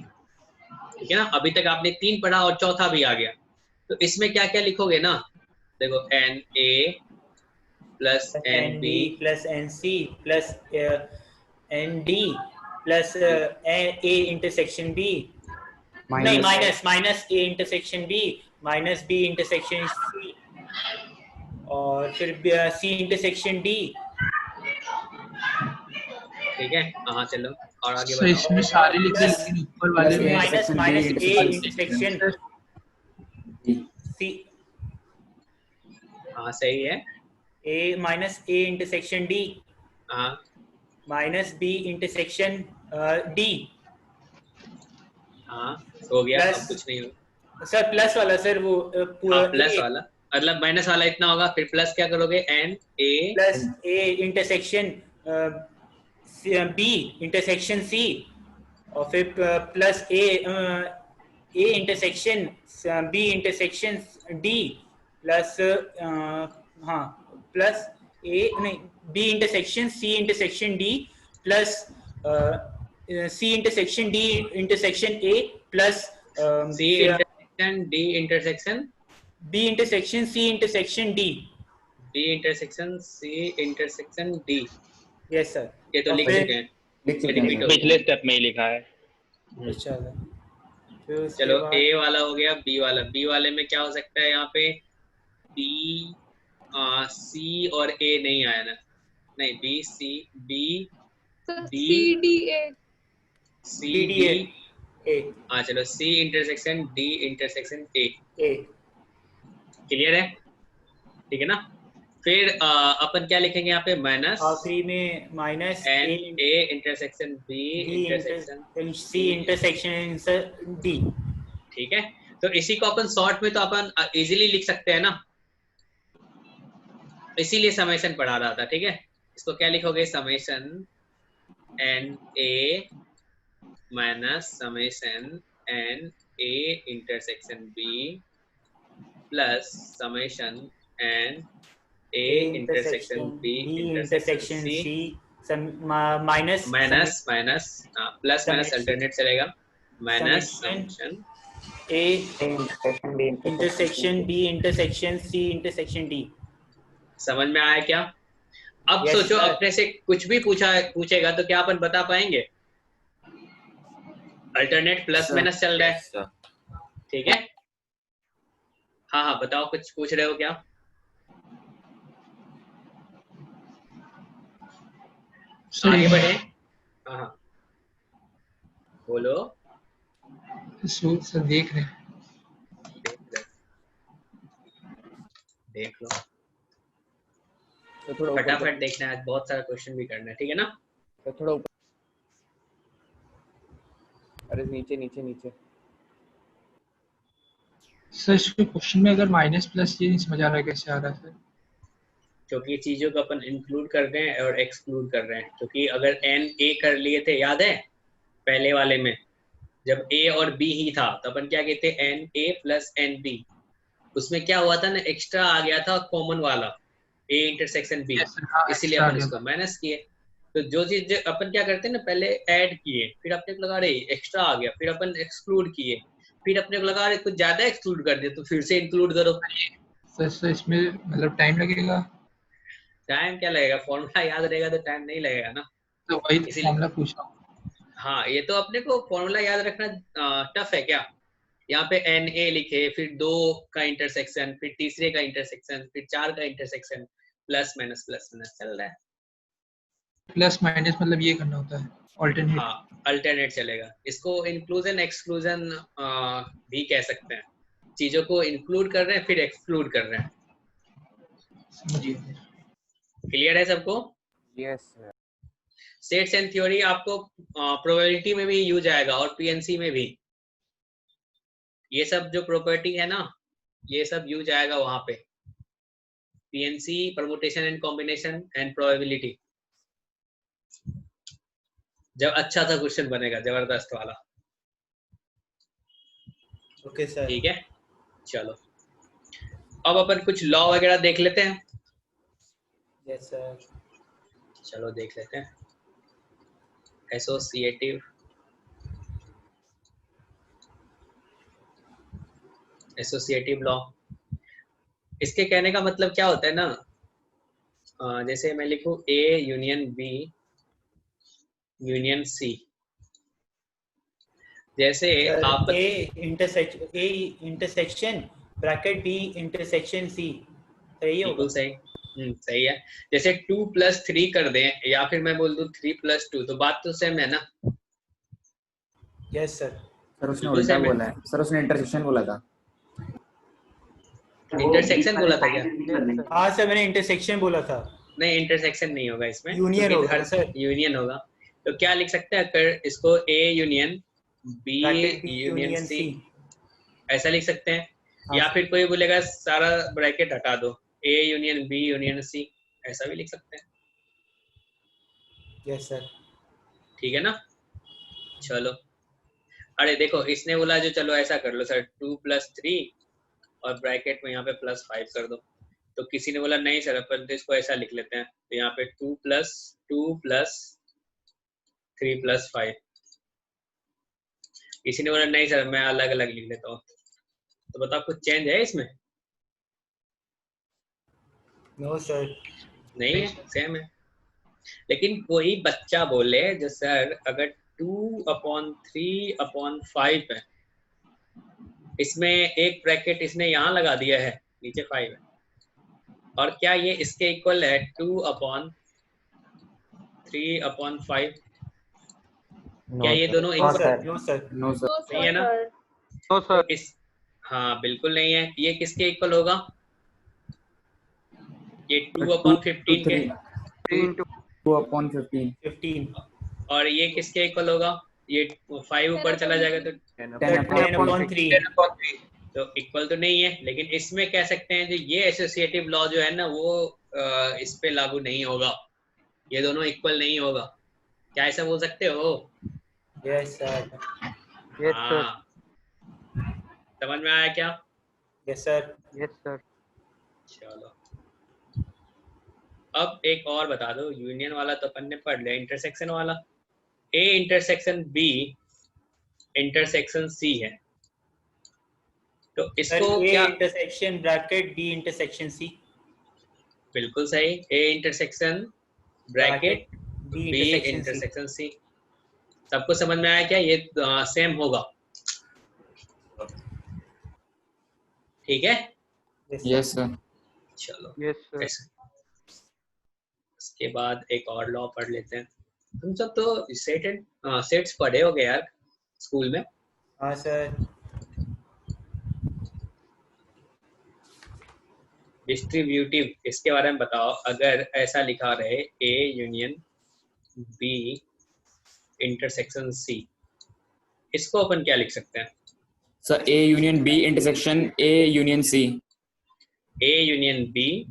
ठीक है ना। अभी तक आपने 3 पढ़ा और चौथा भी आ गया, तो इसमें क्या क्या लिखोगे ना, देखो n A plus N B plus N C plus n D plus A intersection B, नहीं minus A intersection B minus B intersection C और फिर सी इंटरसेक्शन डी। ठीक है हाँ चलो और आगे सर बताओ। इसमें सारे लिखे, लेकिन ऊपर वाले में माइनस ए इंटरसेक्शन सी, हाँ सही है, ए माइनस ए इंटरसेक्शन डी हाँ माइनस बी इंटरसेक्शन डी। हाँ हो गया, Plus- अब कुछ नहीं होगा। सर प्लस वाला सर वो प्लस वाला मतलब माइनस वाला इतना होगा, फिर प्लस क्या करोगे, n A plus A intersection B intersection C और फिर plus A intersection B intersection D plus हाँ प्लस ए नहीं B intersection C intersection D plus C intersection D intersection A plus C intersection D intersection B intersection C intersection D B intersection C intersection D, yes sir. ये तो और लिख फिर- चुके हैं, लिख चुके हैं रिपीट हो सर। पिछले स्टेप में ही लिखा है। अच्छा फिर उसके चलो बाद ए वाला हो गया, बी वाला, बी वाले में क्या हो सकता है यहाँ पे, बी सी और ए नहीं आया ना, नहीं B C B D CDA C DDA D, ए हाँ चलो C intersection D intersection A, ए क्लियर है, ठीक है ना। फिर अपन क्या लिखेंगे यहाँ पे, माइनस आखिरी में minus N A A intersection B D intersection C intersection D. ठीक है। तो इसी को अपन शॉर्ट में तो अपन इजीली लिख सकते हैं ना, इसीलिए समेशन पढ़ा रहा था, ठीक है। इसको क्या लिखोगे, summation N A minus summation N A intersection B plus summation N A intersection B intersection C minus minus minus plus minus alternate चलेगा, minus Summation. Summation A intersection B intersection B intersection C intersection D. समझ में आया क्या? अब Yes, सोचो sir. अपने से कुछ भी पूछेगा तो क्या अपन बता पाएंगे, अल्टरनेट प्लस माइनस चल रहा है, ठीक है। हाँ हाँ बताओ, कुछ पूछ रहे हो क्या? आगे बढ़े, हाँ हाँ बोलो। सर देख रहे हैं। देख लो, तो थोड़ा ऊपर फटाफट देखना है, आज बहुत सारा क्वेश्चन भी करना है, ठीक है ना। तो थोड़ा ऊपर, अरे नीचे नीचे नीचे। सर इसके क्वेश्चन में अगर माइनस प्लस ये नहीं समझ आ रहा है कैसे आ रहा है सर। क्योंकि चीजों को अपन इंक्लूड कर रहे हैं और एक्सक्लूड कर रहे हैं, क्योंकि अगर एन ए कर लिए थे, याद है पहले वाले में जब ए और बी ही था तो अपन क्या कहते, n A plus N B, उसमें क्या हुआ था ना, एक्स्ट्रा आ गया था कॉमन वाला ए इंटरसेक्शन बी, इसीलिए अपन इसको माइनस किए। तो जो चीज अपन क्या करते हैं ना, पहले ऐड किए, फिर अपने को लगा रहे एक्स्ट्रा आ गया, फिर अपन एक्सक्लूड किए, फिर अपने को लगा रहे कुछ ज्यादा एक्सक्लूड कर दिया तो फिर से इंक्लूड करो। सर इसमें मतलब टाइम लगेगा? टाइम क्या लगेगा, फॉर्मूला याद रहेगा तो टाइम नहीं लगेगा ना। तो वही इसीलिए- फॉर्मूला पूछा हूँ। हाँ ये तो अपने को फॉर्मूला याद रखना टफ है क्या, यहाँ पे एन ए लिखे, फिर 2 का इंटरसेक्शन, फिर तीसरे का इंटरसेक्शन, फिर 4 का इंटरसेक्शन, प्लस माइनस चल रहा है। प्लस माइनस मतलब ये करना होता है ऑल्टरनेट। हाँ अल्टरनेट चलेगा, इसको इंक्लूजन एक्सक्लूजन भी कह सकते हैं, चीजों को इंक्लूड कर रहे हैं फिर एक्सक्लूड कर रहे हैं। समझिए। क्लियर है सबको? यस सेट्स एंड थ्योरी आपको प्रोबेबिलिटी में भी यूज आएगा और पीएनसी में भी, ये सब जो प्रॉपर्टी है ना ये सब यूज आएगा वहां पे, PNC, permutation and combination and probability. जब अच्छा सा क्वेश्चन बनेगा जबरदस्त वाला, ओके सर। ठीक है। चलो अब अपन कुछ लॉ वगैरह देख लेते हैं। Yes sir. चलो देख लेते हैं। एसोसिएटिव लॉ, इसके कहने का मतलब क्या होता है ना, जैसे मैं लिखूं A union B union C, जैसे आप A intersection bracket B intersection C, सही होगा? बिल्कुल सही, सही है। जैसे 2 + 3 कर दें या फिर मैं बोल दूं 3 + 2, तो बात तो सेम है ना। Yes sir. सर उसने उल्टा बोला है, सर उसने इंटरसेक्शन बोला था। इंटरसेक्शन बोला था क्या? हाँ सर मैंने इंटरसेक्शन बोला था। नहीं इंटरसेक्शन नहीं होगा इसमें, यूनियन क्योंकि होगा सर। यूनियन होगा। तो क्या लिख सकते हैं, अगर इसको A union B bracket B union C C, ऐसा लिख सकते हैं। हाँ, या फिर कोई बोलेगा सारा ब्रैकेट हटा दो, A union B union C, ऐसा भी लिख सकते हैं। Yes sir. ठीक है ना। चलो अरे देखो इसने बोला जो, चलो ऐसा कर लो सर 2 + 3 और ब्रैकेट में यहाँ पे +5 कर दो। तो किसी ने बोला नहीं सर अपन तो इसको ऐसा लिख लेते हैं, तो यहाँ पे 2 + 3 + 5। किसी ने बोला नहीं सर मैं अलग अलग लिख लेता हूँ। तो बताओ कुछ चेंज है इसमें? No sir. नहीं है, सेम है। लेकिन कोई बच्चा बोले जो सर अगर 2/3/5 है, इसमें एक ब्रैकेट इसने यहाँ लगा दिया है, नीचे 5 है, और क्या ये इसके इक्वल है 2/3/5? क्या ये दोनों इक्वल है? No sir. No sir. नहीं है ना? No sir. तो इस, हाँ बिल्कुल नहीं है। ये किसके इक्वल होगा? ये 2/15 के, 2/15। 15। और ये किसके इक्वल होगा? ये 5 ऊपर चला जाएगा तो 10/3। तो इक्वल तो नहीं है। लेकिन इसमें कह सकते हैं जो ये एसोसिएटिव लॉ जो है ना वो इस पे लागू नहीं होगा, ये दोनों इक्वल नहीं होगा। क्या ऐसा बोल सकते हो? Yes sir. Yes sir. हाँ, समझ में आया क्या? Yes sir. Yes sir. चलो अब एक और बता दो। यूनियन वाला तो अपन ने पढ़ लिया, इंटरसेक्शन वाला। A intersection B intersection C है, तो सर इसको ए क्या? Intersection bracket B intersection C. बिल्कुल सही। A intersection bracket B B intersection C. सबको समझ में आया क्या? ये सेम होगा, ठीक है? Yes sir. चलो यस सर। इसके बाद एक और लॉ पढ़ लेते हैं। तुम सब तो सेट्स पढ़े होगे यार स्कूल में। हाँ सर। डिस्ट्रीब्यूटिव, इसके बारे में बताओ। अगर ऐसा लिखा रहे A union B intersection C, इसको अपन क्या लिख सकते हैं? Sir A union B intersection A union C. A union B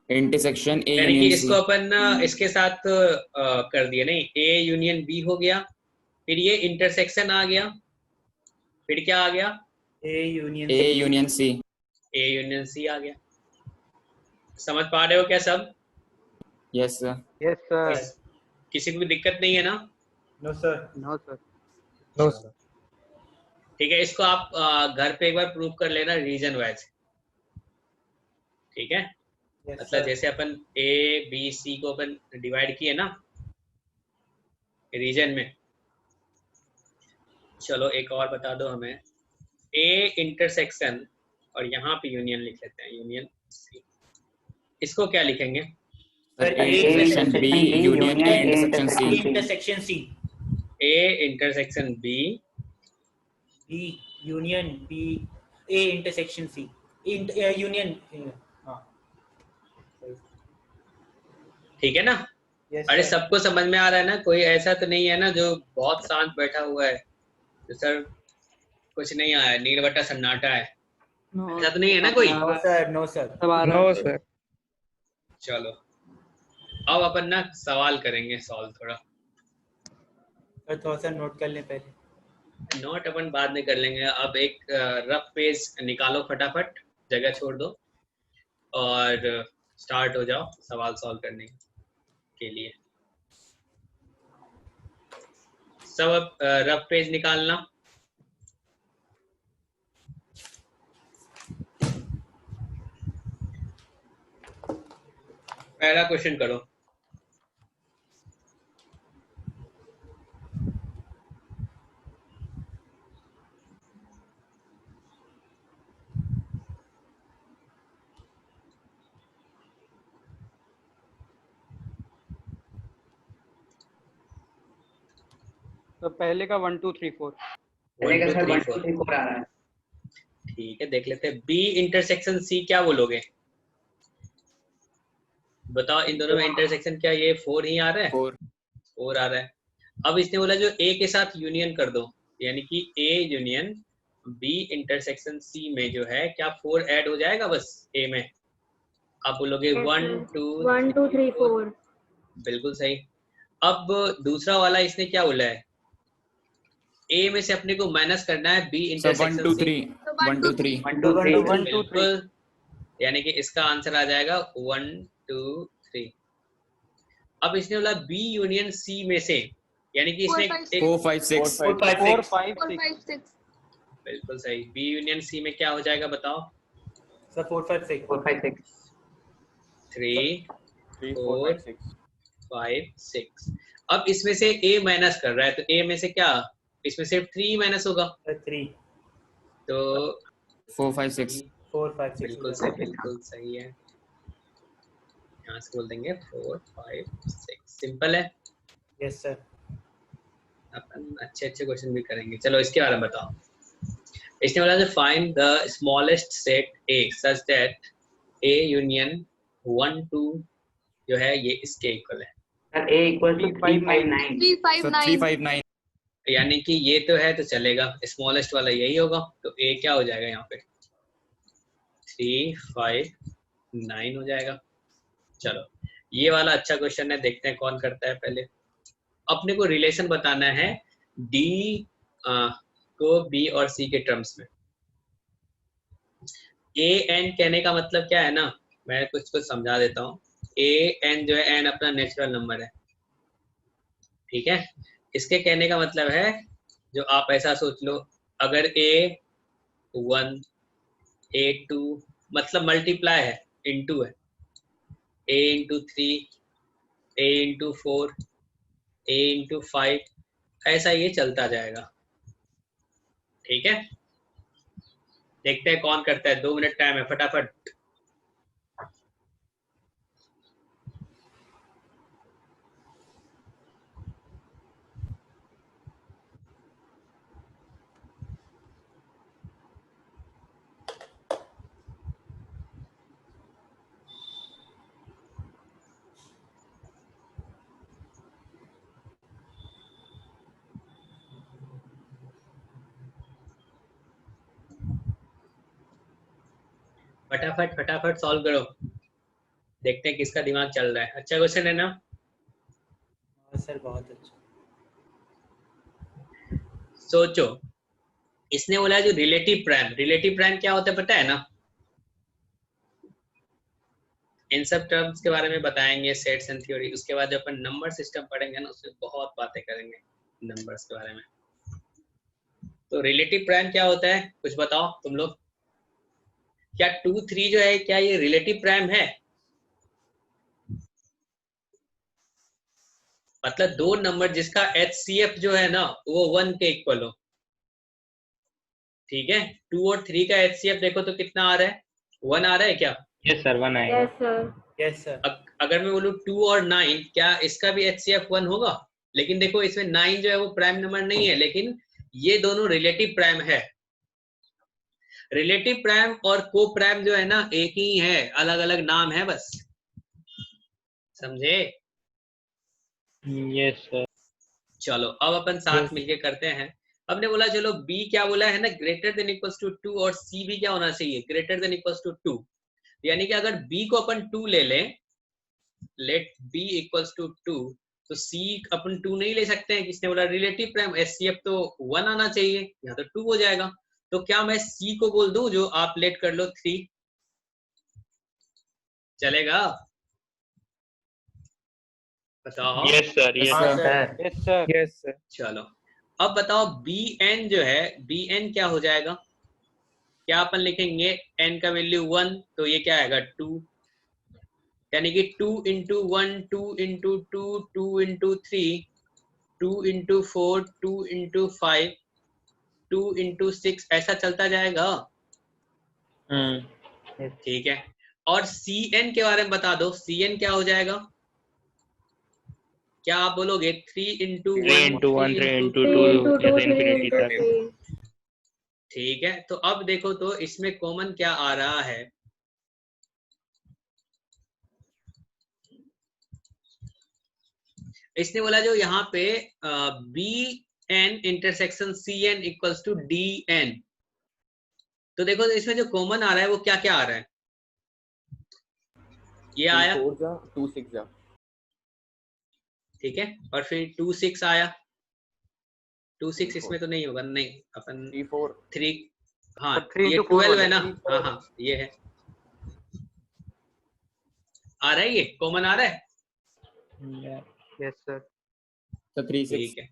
intersection A यानी कि यूनियन इसको सी। अपन इसके साथ कर दिया, नहीं ए यूनियन बी हो गया, फिर ये इंटरसेक्शन आ गया, फिर क्या आ गया? ए यूनियन सी। ए यूनियन सी आ गया। समझ पा रहे हो क्या सब? Yes sir. Yes sir. किसी को भी दिक्कत नहीं है ना? No sir. No sir. No sir. ठीक है, इसको आप घर पे एक बार प्रूव कर लेना रीजन वाइज, ठीक है? मतलब जैसे अपन ए बी सी को अपन डिवाइड किए ना रीजन में। चलो एक और बता दो हमें। ए इंटरसेक्शन और यहाँ पे यूनियन लिख लेते हैं, यूनियन सी। इसको क्या लिखेंगे? Sir A intersection B union A intersection C. Intersection C. A intersection B B union B A intersection C union. हाँ ठीक है ना? यस अरे सर। सबको समझ में आ रहा है ना? कोई ऐसा तो नहीं है ना जो बहुत शांत बैठा हुआ है तो सर कुछ नहीं आया, नीरवटा सन्नाटा है, ऐसा तो नहीं है ना कोई? No sir. No sir. No sir. चलो अब अपन ना सवाल करेंगे सॉल्व थोड़ा। सर थोड़ा सा नोट कर लें पहले। नोट अपन बाद में कर लेंगे। अब एक रफ पेज निकालो फटाफट, जगह छोड़ दो और स्टार्ट हो जाओ सवाल सॉल्व करने के लिए। सब अब रफ पेज निकालना। पहला क्वेश्चन करो। तो पहले का 1 2 3 4। पहले का 1 सर 2 1 3 2 3 4 आ रहा है। ठीक है, देख लेते हैं। बी इंटरसेक्शन सी क्या बोलोगे? बताओ इन दोनों में इंटरसेक्शन क्या ये 4 ही आ रहा है? 4 आ रहा है। अब इसने बोला जो ए के साथ यूनियन कर दो, यानी कि A union B intersection C में जो है क्या 4 ऐड हो जाएगा बस ए में? आप बोलोगे 1 2 3 4। बिल्कुल सही। अब दूसरा वाला इसने क्या बोला है? ए में से अपने को माइनस करना है बी इंटरसेक्शन 1 2 3 1 2 3 1 2 3 1 2 3। बिल्कुल, यानी कि इसका आंसर आ जाएगा 1 2 3। अब इसने बोला बी यूनियन सी में से, यानी कि इसमें 4 5 6 4 5 4 6 5 6। बिल्कुल सही। बी यूनियन सी में क्या हो जाएगा बताओ? सर 4 5 6 4 5 6। 3 3 4 4 5 6 5 6। अब इसमें से a माइनस कर रहा है, तो a में से क्या, इसमें सिर्फ 3 माइनस होगा, 3 तो 4 5 6 4 5 6 बिल्कुल सही, बिल्कुल सही है। यहाँ से बोल देंगे 4 5 6। सिंपल है, यस सर। अपन अच्छे अच्छे क्वेश्चन भी करेंगे। चलो इसके बारे में बताओ। इसने बोला जो find the smallest set A such that A union 1 2 जो है ये इसके इक्वल है। Sir A equal to 359। 359 359 यानी कि ये तो है तो चलेगा, स्मॉलेस्ट वाला यही होगा, तो A क्या हो जाएगा यहाँ पे 359 हो जाएगा। चलो ये वाला अच्छा क्वेश्चन है, देखते हैं कौन करता है। पहले अपने को रिलेशन बताना है D को B और C के टर्म्स में। A n कहने का मतलब क्या है ना, मैं कुछ समझा देता हूँ। A n जो है n अपना नेचुरल नंबर है, ठीक है। इसके कहने का मतलब है, जो आप ऐसा सोच लो, अगर A1 A2 मतलब मल्टीप्लाई है, इनटू है, A into 3 A into 4 A into 5, ऐसा ये चलता जाएगा, ठीक है। देखते हैं कौन करता है, 2 मिनट टाइम है, फटाफट। फटाफट फटाफट सॉल्व करो, देखते हैं किसका दिमाग चल रहा है। अच्छा क्वेश्चन है ना। हाँ सर बहुत अच्छा। सोचो, इसने बोला जो रिलेटिव प्राइम क्या होता है पता है ना। इन सब टर्म्स के बारे में बताएंगे, सेट्स एंड थ्योरी। उसके बाद जब अपन नंबर सिस्टम पढ़ेंगे ना, उसमें बहुत बातें करेंगे नंबर्स के बारे में। तो रिलेटिव प्राइम क्या होता है, कुछ बताओ तुम लोग। क्या 2 3 जो है, क्या ये रिलेटिव प्राइम है? मतलब दो नंबर जिसका HCF जो है ना वो 1 के इक्वल हो, ठीक है। 2 और 3 का HCF देखो तो कितना आ रहा है, 1 आ रहा है क्या? यस सर 1 आएगा। Yes sir yes sir. अगर मैं बोलूं 2 और 9, क्या इसका भी HCF 1 होगा? लेकिन देखो इसमें 9 जो है वो प्राइम नंबर नहीं है, लेकिन ये दोनों रिलेटिव प्राइम है। रिलेटिव प्राइम और को प्राइम जो है ना एक ही है, अलग अलग नाम है बस, समझे? Yes sir. चलो अब अपन साथ मिलके करते हैं। हमने बोला चलो B क्या बोला है ना, ग्रेटर देन इक्वल्स टू 2, और C भी क्या होना चाहिए, ग्रेटर देन इक्वल्स टू 2। यानी कि अगर B को अपन 2 ले लें, लेट B इक्वल्स टू 2, तो C अपन 2 नहीं ले सकते हैं, किसने बोला, रिलेटिव प्राइम। HCF तो 1 आना चाहिए, यहाँ तो 2 हो जाएगा। तो क्या मैं C को बोल दूं, जो आप लेट कर लो 3, चलेगा? बताओ। Yes sir Yes, yes sir. Sir yes sir yes sir. चलो अब बताओ BN जो है, BN क्या हो जाएगा? क्या अपन लिखेंगे, n का वैल्यू 1, तो ये क्या आएगा 2, यानी कि 2 into 1 2 into 2 2 into 3 2 into 4 2 into 5 2 into 6, ऐसा चलता जाएगा, ठीक है। और CN के बारे में बता दो, CN क्या हो जाएगा? क्या आप बोलोगे 3 इंटू 3 1 into 1 3 into 2 3 into 2 ऐसे 3 infinity into तक। 3 ठीक है। तो अब देखो तो इसमें कॉमन क्या आ रहा है, इसने बोला जो यहाँ पे BN intersection CN equals to DN। तो देखो तो इसमें जो कॉमन आ रहा है वो क्या क्या आ रहा है, ये 2 आया, 4 जा 2 6 जा। ठीक है। और फिर 2 6 आया, 2 6 इसमें तो नहीं होगा, नहीं अपन 3 4 3, हाँ 3 ये into 4 12 है वाला। ना, हाँ हाँ ये है, आ रहा है, ये कॉमन आ रहा है, यस सर। So 3 6 ठीक है।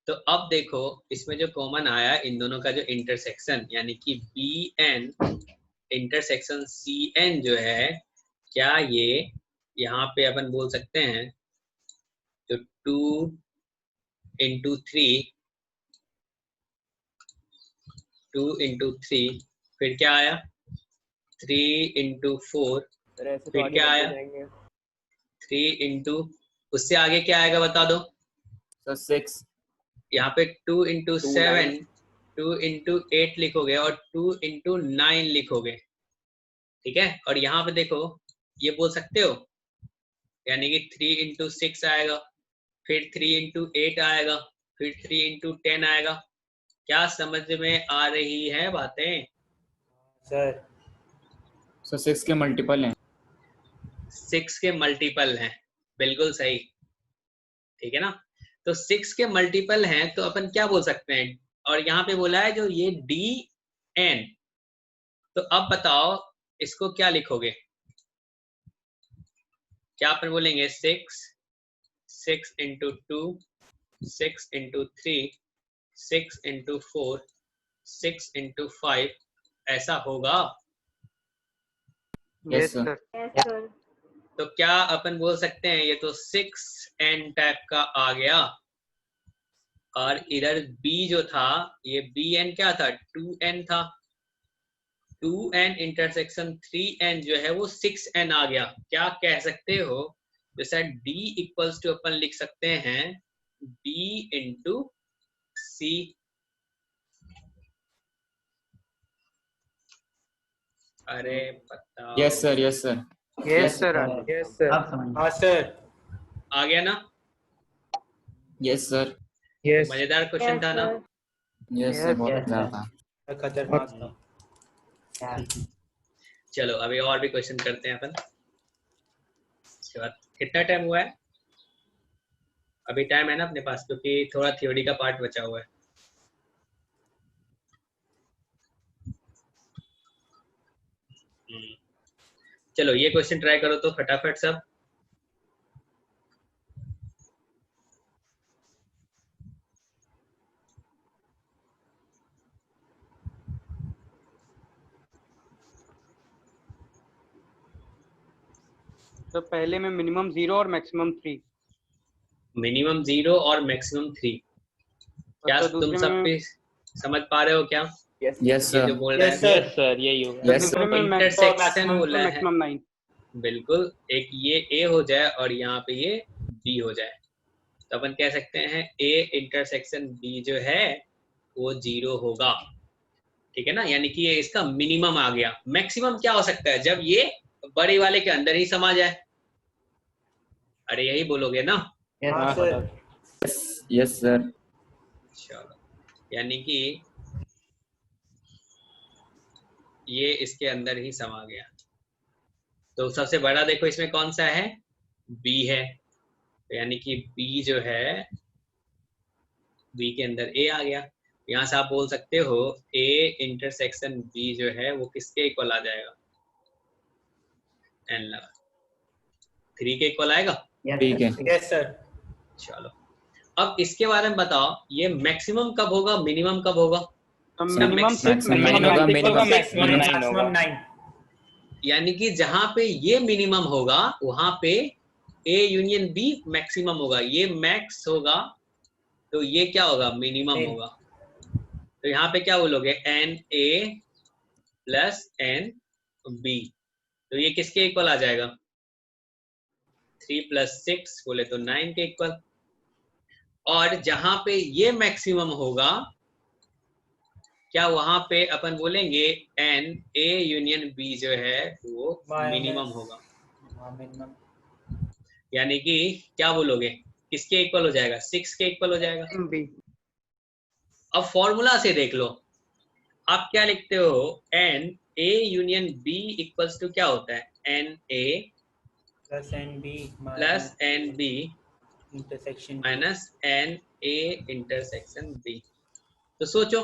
तो अब देखो इसमें जो कॉमन आया इन दोनों का जो इंटरसेक्शन, यानी कि BN इंटरसेक्शन CN जो है, क्या ये यहाँ पे अपन बोल सकते हैं तो 2 into 3 2 into 3 फिर क्या आया 3 into 4 सर ऐसे तो फिर आगे क्या बढ़ते आया जाएंगे। 3 into उससे आगे क्या आएगा बता दो। So 6. यहाँ पे 2 into 2 7 9 2 into 8 लिखोगे और 2 into 9 लिखोगे, ठीक है। और यहाँ पे देखो ये बोल सकते हो, यानी कि 3 into 6 आएगा, फिर 3 into 8 आएगा, फिर 3 into 10 आएगा। क्या समझ में आ रही है बातें? सर So 6 के मल्टीपल हैं। 6 के मल्टीपल हैं, बिल्कुल सही, ठीक है ना। तो 6 के मल्टीपल हैं तो अपन क्या बोल सकते हैं, और यहाँ पे बोला है जो ये dn, तो अब बताओ इसको क्या लिखोगे, क्या अपन बोलेंगे 6 into 2 6 into 3 6 into 4 6 into 5 ऐसा होगा। Yes, sir. Yes, sir. तो क्या अपन बोल सकते हैं ये तो 6n टाइप का आ गया, और इधर b जो था ये bn क्या था 2n था, 2n इंटरसेक्शन 3n जो है वो 6n आ गया। क्या कह सकते हो, जैसा d इक्वल्स टू अपन लिख सकते हैं b इंटू c। अरे बताओ। Yes, sir. Yes, sir. Yes sir yes sir. अब समझ हाँ सर। आ गया ना, Yes, sir. यस मजेदार क्वेश्चन Yes, था ना। sir. Yes, sir. Yes, बहुत yes, अच्छा sir. था। खतरनाक था। यार चलो अभी और भी क्वेश्चन करते हैं अपन। उसके बाद कितना टाइम हुआ है, अभी टाइम है ना अपने पास, क्योंकि थोड़ा थ्योरी का पार्ट बचा हुआ है। चलो ये क्वेश्चन ट्राई करो तो फटाफट सब। तो पहले में मिनिमम 0 और मैक्सिमम 3। मिनिमम 0 और मैक्सिमम 3, क्या तो तुम दूसरे सब में पे समझ पा रहे हो क्या? Yes, ये sir. जो बोल रहा यस है सर। यस सर यही होगा। Yes, दूसरे sir. में इंटरसेक्शन मैक्सिमम बोला है, मैक्सिमम 9। बिल्कुल। एक ये a हो जाए और यहाँ पे ये b हो जाए, तो अपन कह सकते हैं a इंटरसेक्शन b जो है वो 0 होगा, ठीक है ना। यानी कि ये इसका मिनिमम आ गया। मैक्सिमम क्या हो सकता है, जब ये बड़े वाले के अंदर ही समा जाए। अरे यही बोलोगे ना। yes, हाँ सर। Yes, yes, sir. चलो यानी कि ये इसके अंदर ही समा गया। तो सबसे बड़ा देखो इसमें कौन सा है, b है, तो यानी कि b जो है b के अंदर a आ गया। यहाँ से आप बोल सकते हो a इंटरसेक्शन b जो है वो किसके इक्वल आ जाएगा, n लगा 3 के इक्वल आएगा। yes, ठीक है। sir. Yes sir. चलो अब इसके बारे में बताओ, ये मैक्सिमम कब होगा, मिनिमम कब होगा? तो इसका मिनिमम 6 maximum 9 होगा, minimum मैक्सिमम 9। यानी कि जहां पे ये मिनिमम होगा वहां पे a यूनियन b मैक्सिमम होगा। ये मैक्स होगा तो ये क्या होगा, मिनिमम Min. होगा। तो यहाँ पे क्या बोलोगे, N A plus N B, तो ये किसके इक्वल आ जाएगा, 3 + 6 बोले तो 9 के इक्वल। और जहां पे ये मैक्सिमम होगा क्या वहां पे अपन बोलेंगे एन ए यूनियन बी जो है वो मिनिमम होगा। मिनिमम। यानी कि क्या बोलोगे, किसके इक्वल हो जाएगा, 6 के इक्वल हो जाएगा। अब फॉर्मूला से देख लो, आप क्या लिखते हो, n A union B equals to क्या होता है, n A plus N B plus N B intersection minus N A intersection B. तो सोचो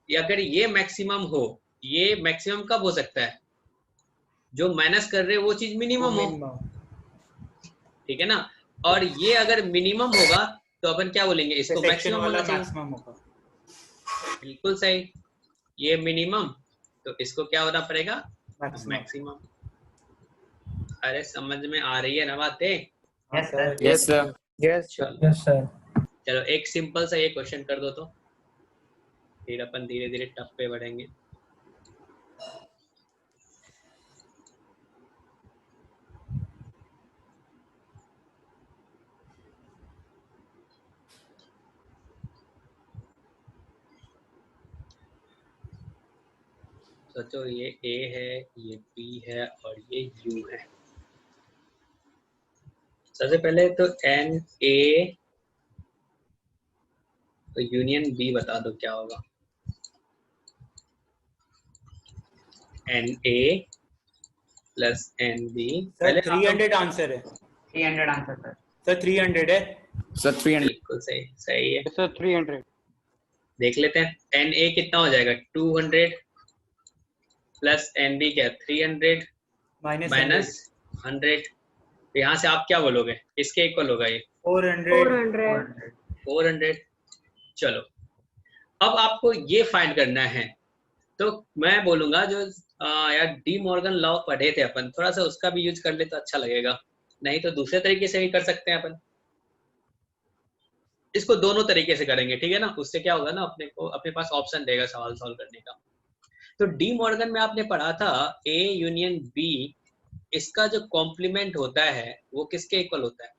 ये अगर ये मैक्सिमम हो, ये मैक्सिमम कब हो सकता है, जो माइनस कर रहे हो वो चीज मिनिमम हो, ठीक है ना। और ये अगर मिनिमम होगा तो अपन क्या बोलेंगे, इसको मैक्सिमम होना चाहिए। मैक्सिमम होगा। बिल्कुल सही, ये मिनिमम तो इसको क्या होना पड़ेगा, मैक्सिमम। मैक्सिमम। अरे समझ में आ रही है ना बातें? Yes sir. Yes sir. चलो सर। चलो एक सिंपल सा ये क्वेश्चन कर दो तो फिर अपन धीरे धीरे टफ पे बढ़ेंगे। सोचो ये A है, ये B है और ये U है। सबसे पहले तो NA तो यूनियन B बता दो क्या होगा। NA plus NB sir 300 answer है 300 आंसर सर। सर 300 है सर 300। बिल्कुल सही सही है। सर 300। देख लेते हैं NA कितना हो जाएगा 200 प्लस NB क्या 300 माइनस 100। तो यहाँ से आप क्या बोलोगे इसके इक्वल होगा ये 400। 400। चलो अब आपको ये फाइंड करना है तो मैं बोलूंगा जो यार डी मॉर्गन लॉ पढ़े थे अपन थोड़ा सा उसका भी यूज कर ले तो अच्छा लगेगा, नहीं तो दूसरे तरीके से भी कर सकते हैं अपन। इसको दोनों तरीके से करेंगे ठीक है ना, उससे क्या होगा ना अपने को अपने पास ऑप्शन रहेगा सवाल सॉल्व करने का। तो डी मॉर्गन में आपने पढ़ा था A यूनियन B, इसका जो कॉम्प्लीमेंट होता है वो किसके इक्वल होता है?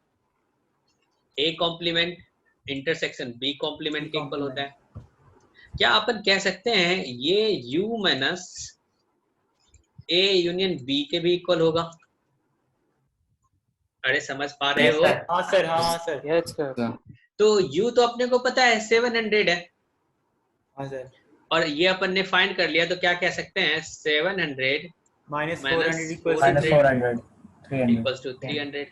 A complement intersection B complement के इक्वल होता है। क्या अपन कह सकते हैं ये U minus A union B के भी इक्वल होगा? अरे समझ पा रहे हो? हाँ सर हाँ सर। Yes sir. तो U तो अपने को पता है 700 है हाँ सर। और ये अपन ने फाइंड कर लिया तो क्या कह सकते हैं 700 माइनस माइनस 400 इक्वल्स टू 300।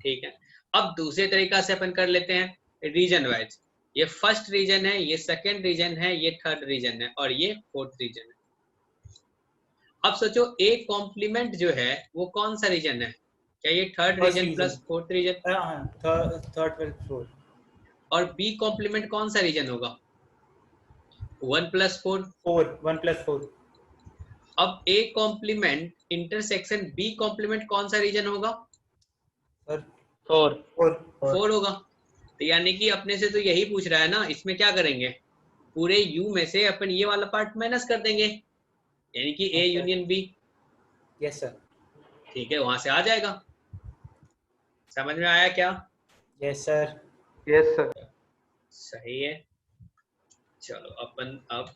ठीक है, अब दूसरे तरीका से अपन कर लेते हैं रीजन वाइज। ये फर्स्ट रीजन है, ये सेकंड रीजन है, ये थर्ड रीजन है और ये फोर्थ रीजन है। अब सोचो A कॉम्प्लीमेंट जो है वो कौन सा रीजन है? क्या ये third First region region। Plus fourth region? Third plus fourth. और B कॉम्प्लीमेंट कौन सा रीजन होगा? 1 प्लस 4। 1 प्लस 4। अब A complement intersection B complement कौन सा रीजन होगा? सर 4 होगा। तो यानी कि अपने से तो यही पूछ रहा है ना, इसमें क्या करेंगे पूरे U में से अपन ये वाला पार्ट माइनस कर देंगे यानी कि A union B। Yes sir. ठीक है, वहां से आ जाएगा। समझ में आया क्या? Yes sir. Yes sir. सही है। चलो अपन अब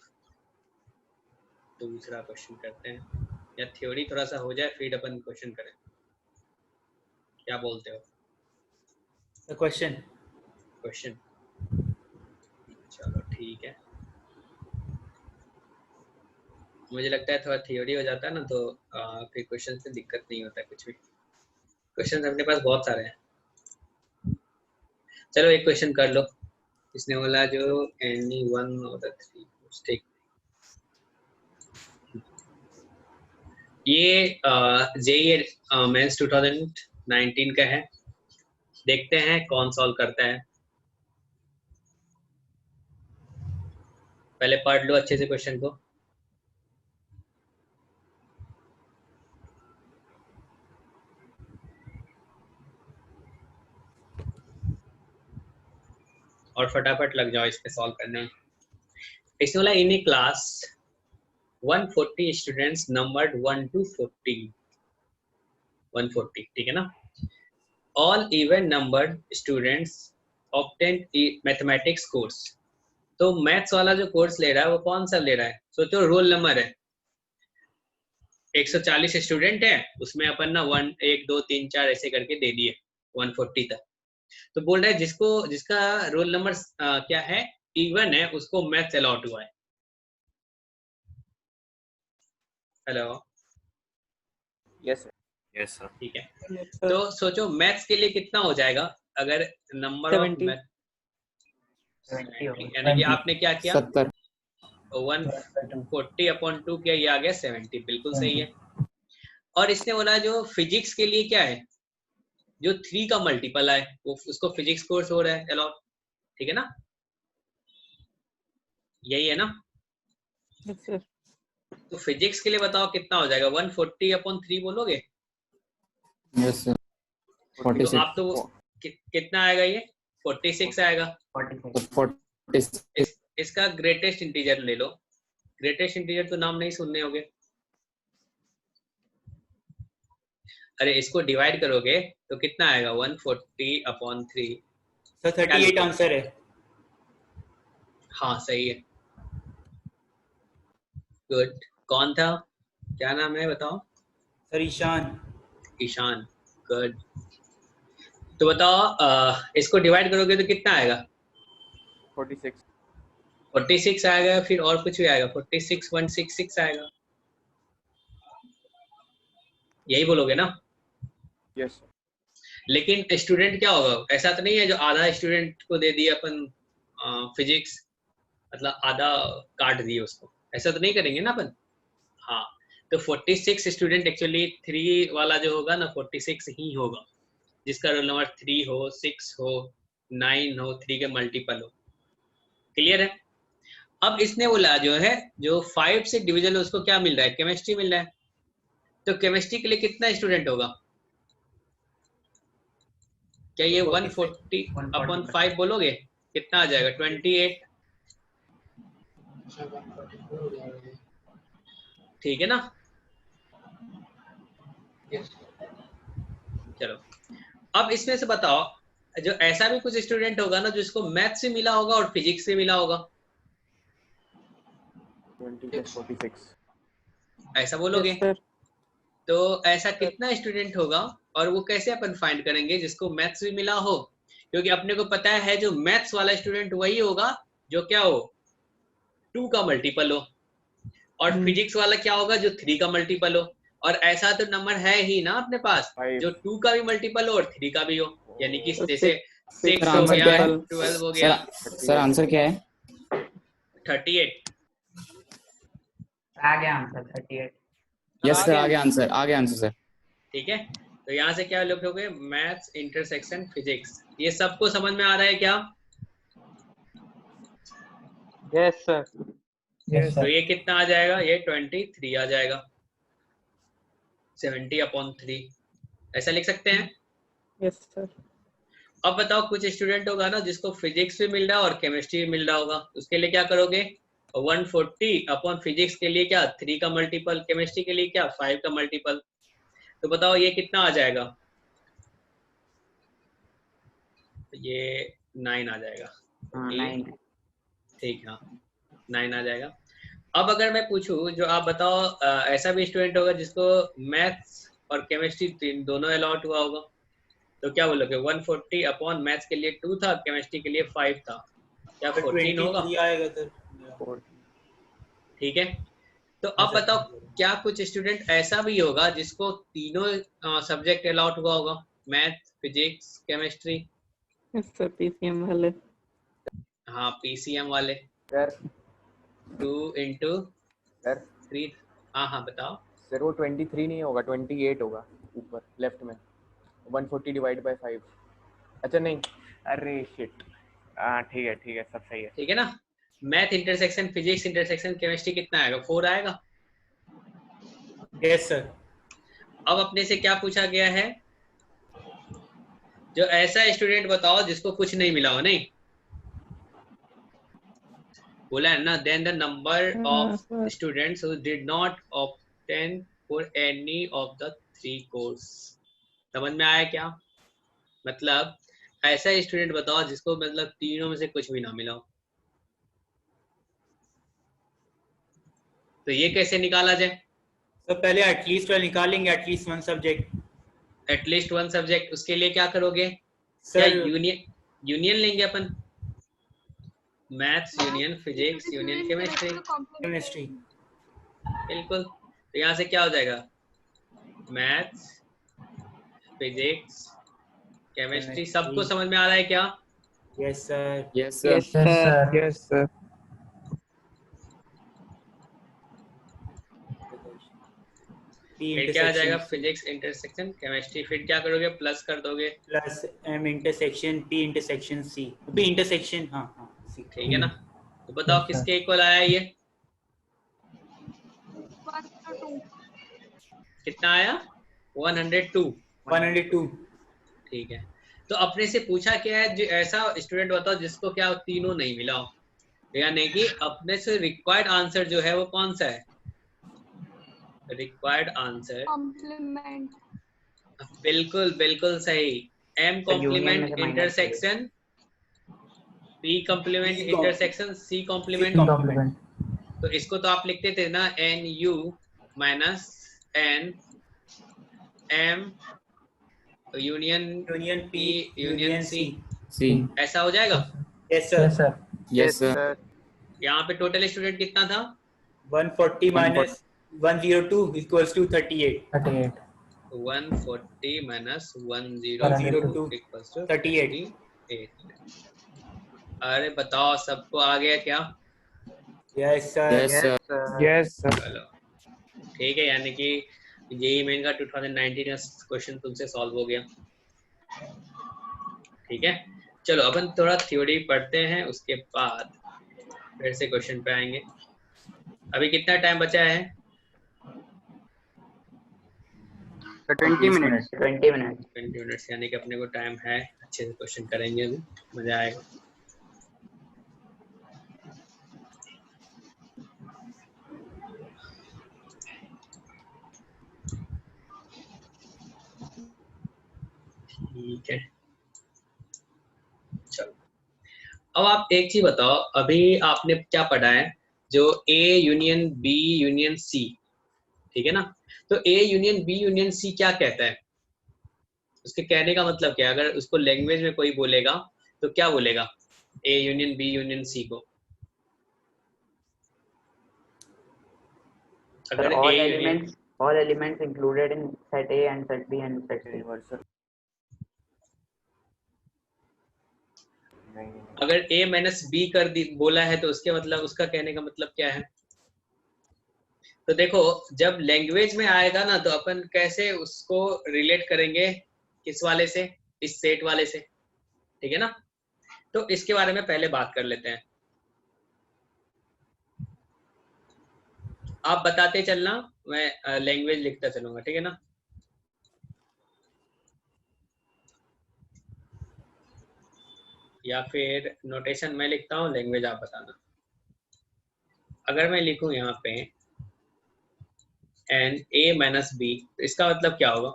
दूसरा क्वेश्चन करते हैं, या थ्योरी थोड़ा सा हो जाए फिर अपन क्वेश्चन करें, क्या बोलते हो? क्वेश्चन। चलो ठीक है, मुझे लगता है थोड़ा थ्योरी हो जाता है ना तो फिर क्वेश्चन से दिक्कत नहीं होता है कुछ भी। क्वेश्चन अपने पास बहुत सारे हैं। चलो एक क्वेश्चन कर लो। इसने बोला जो any one of the three stick, ये JEE मेंस 2019 का है। देखते हैं कौन सॉल्व करता है। पहले पढ़ लो अच्छे से क्वेश्चन को। और फटाफट लग जाओ इस पे सॉल्व करने में। इसने बोला इन ए क्लास 140 स्टूडेंट्स नंबर्ड 1 to 140, ठीक है ना। All even numbered students obtain mathematics course. तो मैथ्स वाला जो कोर्स ले रहा है वो कौन सा ले रहा है? सोचो रोल नंबर है 140 स्टूडेंट है, उसमें अपन ना 1 1 2 3 4 ऐसे करके दे दिए 140 तक। तो बोल रहा है जिसका रोल नंबर क्या है इवन है उसको मैथ्स अलॉट हुआ है। Hello yes yes sir. ठीक है, तो सोचो मैथ्स के लिए कितना हो जाएगा अगर नंबर ऑफ 70 होगा। यानी कि आपने क्या किया 70। 140 अपॉन 2 किया, ये आ गया 70। बिल्कुल सही है। और इसने बोला जो फिजिक्स के लिए क्या है जो 3 का मल्टीपल आए वो उसको फिजिक्स कोर्स हो रहा है अलॉट, ठीक है ना, यही है ना। तो फिजिक्स के लिए बताओ कितना हो जाएगा 140 अपॉन 3 बोलोगे? यस सर तो 46 आप तो कितना आएगा ये 46 आएगा। 46 इसका ग्रेटेस्ट इंटीजर ले लो। ग्रेटेस्ट इंटीजर तो नाम नहीं सुनने होगे। अरे इसको डिवाइड करोगे तो कितना आएगा 140/3। सर 38 आंसर है। हाँ सही है, गुड। कौन था, क्या नाम है बताओ? सर ईशान। ईशान, गुड। तो बताओ इसको डिवाइड करोगे तो कितना आएगा? 46 46 आएगा, फिर और कुछ भी आएगा 46,166 आएगा, यही बोलोगे ना? यस लेकिन स्टूडेंट क्या होगा, ऐसा तो नहीं है जो आधा स्टूडेंट को दे दिया अपन फिजिक्स, मतलब आधा काट दिए उसको, ऐसा तो नहीं करेंगे ना अपन। हाँ, तो 46 स्टूडेंट एक्चुअली 3 वाला जो होगा ना 46 ही होगा, जिसका रोल नंबर 3 हो, 6 हो, 9 हो, 3 के मल्टीपल हो। क्लियर है? अब इसने बोला जो है जो 5 से डिविजन है उसको क्या मिल रहा है? केमिस्ट्री मिल रहा है। तो केमिस्ट्री के लिए कितना स्टूडेंट होगा? क्या ये 140/5 बोलोगे? कितना आ जाएगा? 28। ठीक है ना? चलो अब इसमें से बताओ, जो ऐसा भी कुछ स्टूडेंट होगा ना जिसको मैथ से मिला होगा और फिजिक्स से मिला होगा, 20 + 46 ऐसा बोलोगे? सर तो ऐसा कितना स्टूडेंट होगा, और वो कैसे अपन फाइंड करेंगे जिसको मैथ्स भी मिला हो? क्योंकि अपने को पता है जो मैथ्स वाला स्टूडेंट वही होगा जो क्या हो, 2 का मल्टीपल हो, और फिजिक्स वाला क्या होगा जो 3 का मल्टीपल हो। और ऐसा तो नंबर है ही ना अपने पास जो 2 का भी मल्टीपल हो और 3 का भी हो, यानी कि जैसे 6 हो आंसर गया, क्या है? 12 हो गया, सर आंसर क्या है? 38। आ गया आंसर 38। यस सर आ गया आंसर सर। ठीक है, तो यहाँ से क्या लिखोगे? Maths intersection physics. ये सबको समझ में आ रहा है क्या? Yes sir. तो ये कितना आ जाएगा? ये 23 आ जाएगा, 70/3 ऐसा लिख सकते हैं। Yes sir. अब बताओ कुछ स्टूडेंट होगा ना जिसको फिजिक्स भी मिल रहा है और केमिस्ट्री भी मिल रहा होगा, उसके लिए क्या करोगे? 140 फिजिक्स के लिए क्या 3 का मल्टीपल, केमिस्ट्री के लिए क्या 5 का मल्टीपल। तो बताओ ये कितना आ जाएगा? ये 9 आ जाएगा। हाँ 9। ठीक, हाँ 9 आ जाएगा। अब अगर मैं पूछूं, जो आप बताओ ऐसा भी स्टूडेंट होगा जिसको मैथ्स और केमिस्ट्री दोनों अलॉट हुआ होगा, तो क्या बोलोगे? 140 मैथ्स के लिए 2 था, केमिस्ट्री के लिए 5 था, क्या 14 होगा? 23 आएगा सर। ठीक है, तो अब बताओ क्या कुछ स्टूडेंट ऐसा भी होगा जिसको तीनों सब्जेक्ट अलॉट हुआ होगा, math, physics, chemistry? Yes sir PCM वाले। हाँ पीसीएम वाले। Sir 2 × sir 3। हाँ बताओ। सर वो 23 नहीं होगा, 28 होगा ऊपर लेफ्ट में। 140/5। अच्छा नहीं, अरे शिट। हाँ ठीक है सब सही है। ठीक है ना? Math intersection physics intersection chemistry कितना आएगा? 4 आएगा। Yes sir. अब अपने से क्या पूछा गया है? जो ऐसा स्टूडेंट बताओ जिसको कुछ नहीं मिला हो। नहीं बोला है ना, then the number of students who did not obtain for any of the 3 course. समझ में आया क्या? मतलब ऐसा स्टूडेंट बताओ जिसको मतलब तीनों में से कुछ भी ना मिला हो। तो ये कैसे निकाला जाए? तो पहले एटलीस्ट निकालेंगे, at least one subject. At least one subject, उसके लिए क्या करोगे? क्या सर यूनियन लेंगे अपन? Maths union physics union chemistry. बिल्कुल। तो यहाँ से क्या हो जाएगा? Maths physics chemistry. सबको समझ में आ रहा है क्या? Yes sir. Yes sir. फिर क्या आ जाएगा? Physics intersection chemistry. फिर क्या करोगे? प्लस कर दोगे, plus M intersection P intersection C, P intersection हाँ सी। ठीक है ना? तो बताओ किसके इक्वल आया ये? कितना आया? 102। 102. ठीक है, तो अपने से पूछा क्या है, जो ऐसा स्टूडेंट बताओ जिसको क्या तीनों नहीं मिला हो, यानी कि अपने से रिक्वायर्ड आंसर जो है वो कौन सा है? Required answer complement. बिल्कुल बिल्कुल सही, एम तो यूनियन में कॉम्प्लीमेंट से minus intersection B complement C intersection C complement. Complement. तो इसको तो आप लिखते थे ना n U minus n M union Union P, union Union C, C. ऐसा हो जाएगा। Yes sir. Yes sir. Yes sir. यहाँ पे टोटल स्टूडेंट कितना था? 140 minus 102 equals to 38. 38. 140 minus 102 equals to 38. अरे बताओ सबको आ गया क्या? Yes sir. Yes sir. Yes sir. चलो ठीक है, यानी कि जेईई मेन का 2019 का क्वेश्चन तुमसे सॉल्व हो गया। ठीक है, चलो अपन थोड़ा थ्योरी पढ़ते हैं, उसके बाद फिर से क्वेश्चन पे आएंगे। अभी कितना टाइम बचा है? 20 मिनट। 20 मिनट. 20 मिनट्स, यानी कि अपने को टाइम है, अच्छे से क्वेश्चन करेंगे, अभी मजा आएगा। ठीक है, चलो अब आप एक चीज बताओ, अभी आपने क्या पढ़ा है, जो A union B union C, ठीक है ना? तो A union B union C क्या कहता है? उसके कहने का मतलब क्या है? अगर उसको लैंग्वेज में कोई बोलेगा तो क्या बोलेगा A union B union C को? अगर all elements included in set A and set B and set C. अगर ए माइनस बी कर दी बोला है तो उसके मतलब, उसका कहने का मतलब क्या है? तो देखो जब लैंग्वेज में आएगा ना तो अपन कैसे उसको रिलेट करेंगे, किस वाले से? इस सेट वाले से, ठीक है ना? तो इसके बारे में पहले बात कर लेते हैं। आप बताते चलना, मैं लैंग्वेज लिखता चलूंगा, ठीक है ना? या फिर नोटेशन मैं लिखता हूँ, लैंग्वेज आप बताना। अगर मैं लिखूं यहाँ पे एन ए माइनस बी, तो इसका मतलब क्या होगा?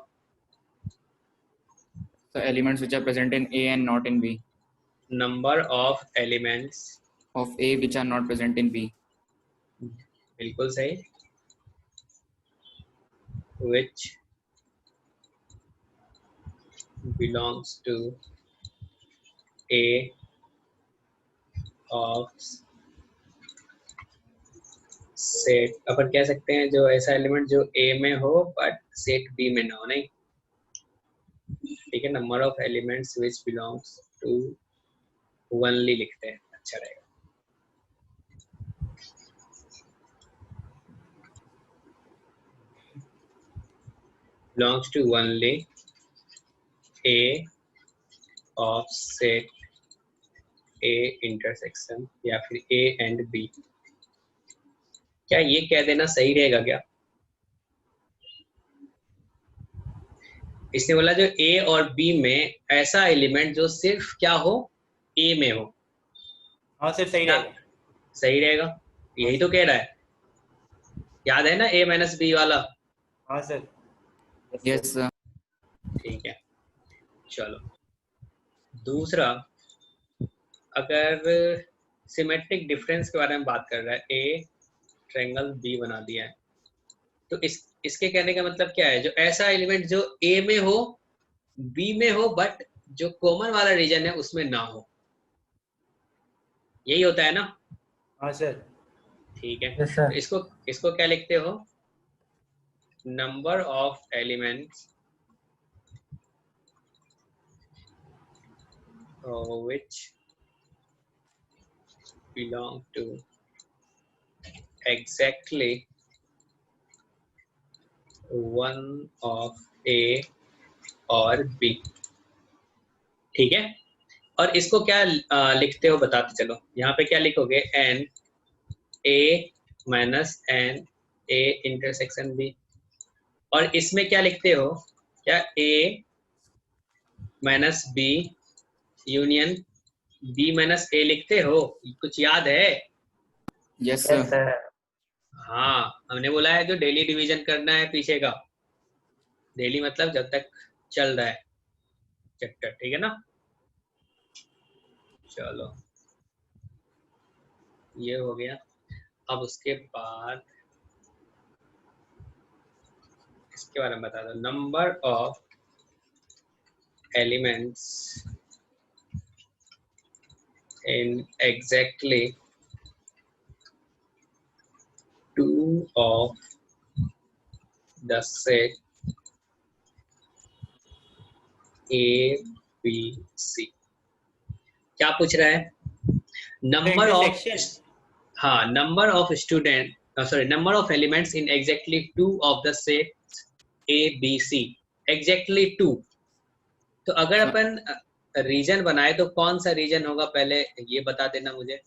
So elements which are present in A and not in B. Number of elements Of A which are not present in B. बिल्कुल सही, which belongs to A of set, अपन कह सकते हैं जो ऐसा एलिमेंट जो A में हो बट सेट B में ना हो, नहीं? ठीक है, number of elements which belongs to only लिखते हैं, अच्छा रहेगा। belongs to only A of set A intersection या फिर A and B। क्या ये कह देना सही रहेगा क्या? इसने बोला जो A और B में ऐसा एलिमेंट जो सिर्फ क्या हो, A में हो। हाँ सर सही रहेगा। सही रहेगा, यही तो कह रहा है, याद है ना A माइनस बी वाला? हाँ सर। Yes sir. ठीक है, चलो दूसरा, अगर सिमेट्रिक डिफरेंस के बारे में बात कर रहा है, ए ट्रायंगल बी बना दिया है, तो इसके कहने का मतलब क्या है? जो ऐसा एलिमेंट जो ए में हो, बी में हो, बट जो कॉमन वाला रीजन है उसमें ना हो, यही होता है ना? हाँ सर। ठीक है, Yes, sir. तो इसको क्या लिखते हो? Number of elements which belong to exactly one of A और B। ठीक है, और इसको क्या लिखते हो बताते चलो। यहाँ पे क्या लिखोगे? N A minus N A intersection B. और इसमें क्या लिखते हो? क्या A minus B union B minus A लिखते हो? कुछ याद है? Yes yes sir. सर। हाँ, हमने बोला है जो डेली डिवीजन करना है पीछे का, डेली मतलब जब तक चल रहा है चैप्टर, ठीक है ना? चलो ये हो गया। अब उसके बाद इसके बारे में बता दो, number of elements in exactly 2 of the set A, B, C। क्या पूछ रहा है? Number of, Intersection. हाँ, number of student, sorry, number of elements in exactly 2 of the set A, B, C। Exactly 2। तो अगर अपन रीजन बनाए तो कौन सा रीजन होगा, पहले ये बता देना मुझे।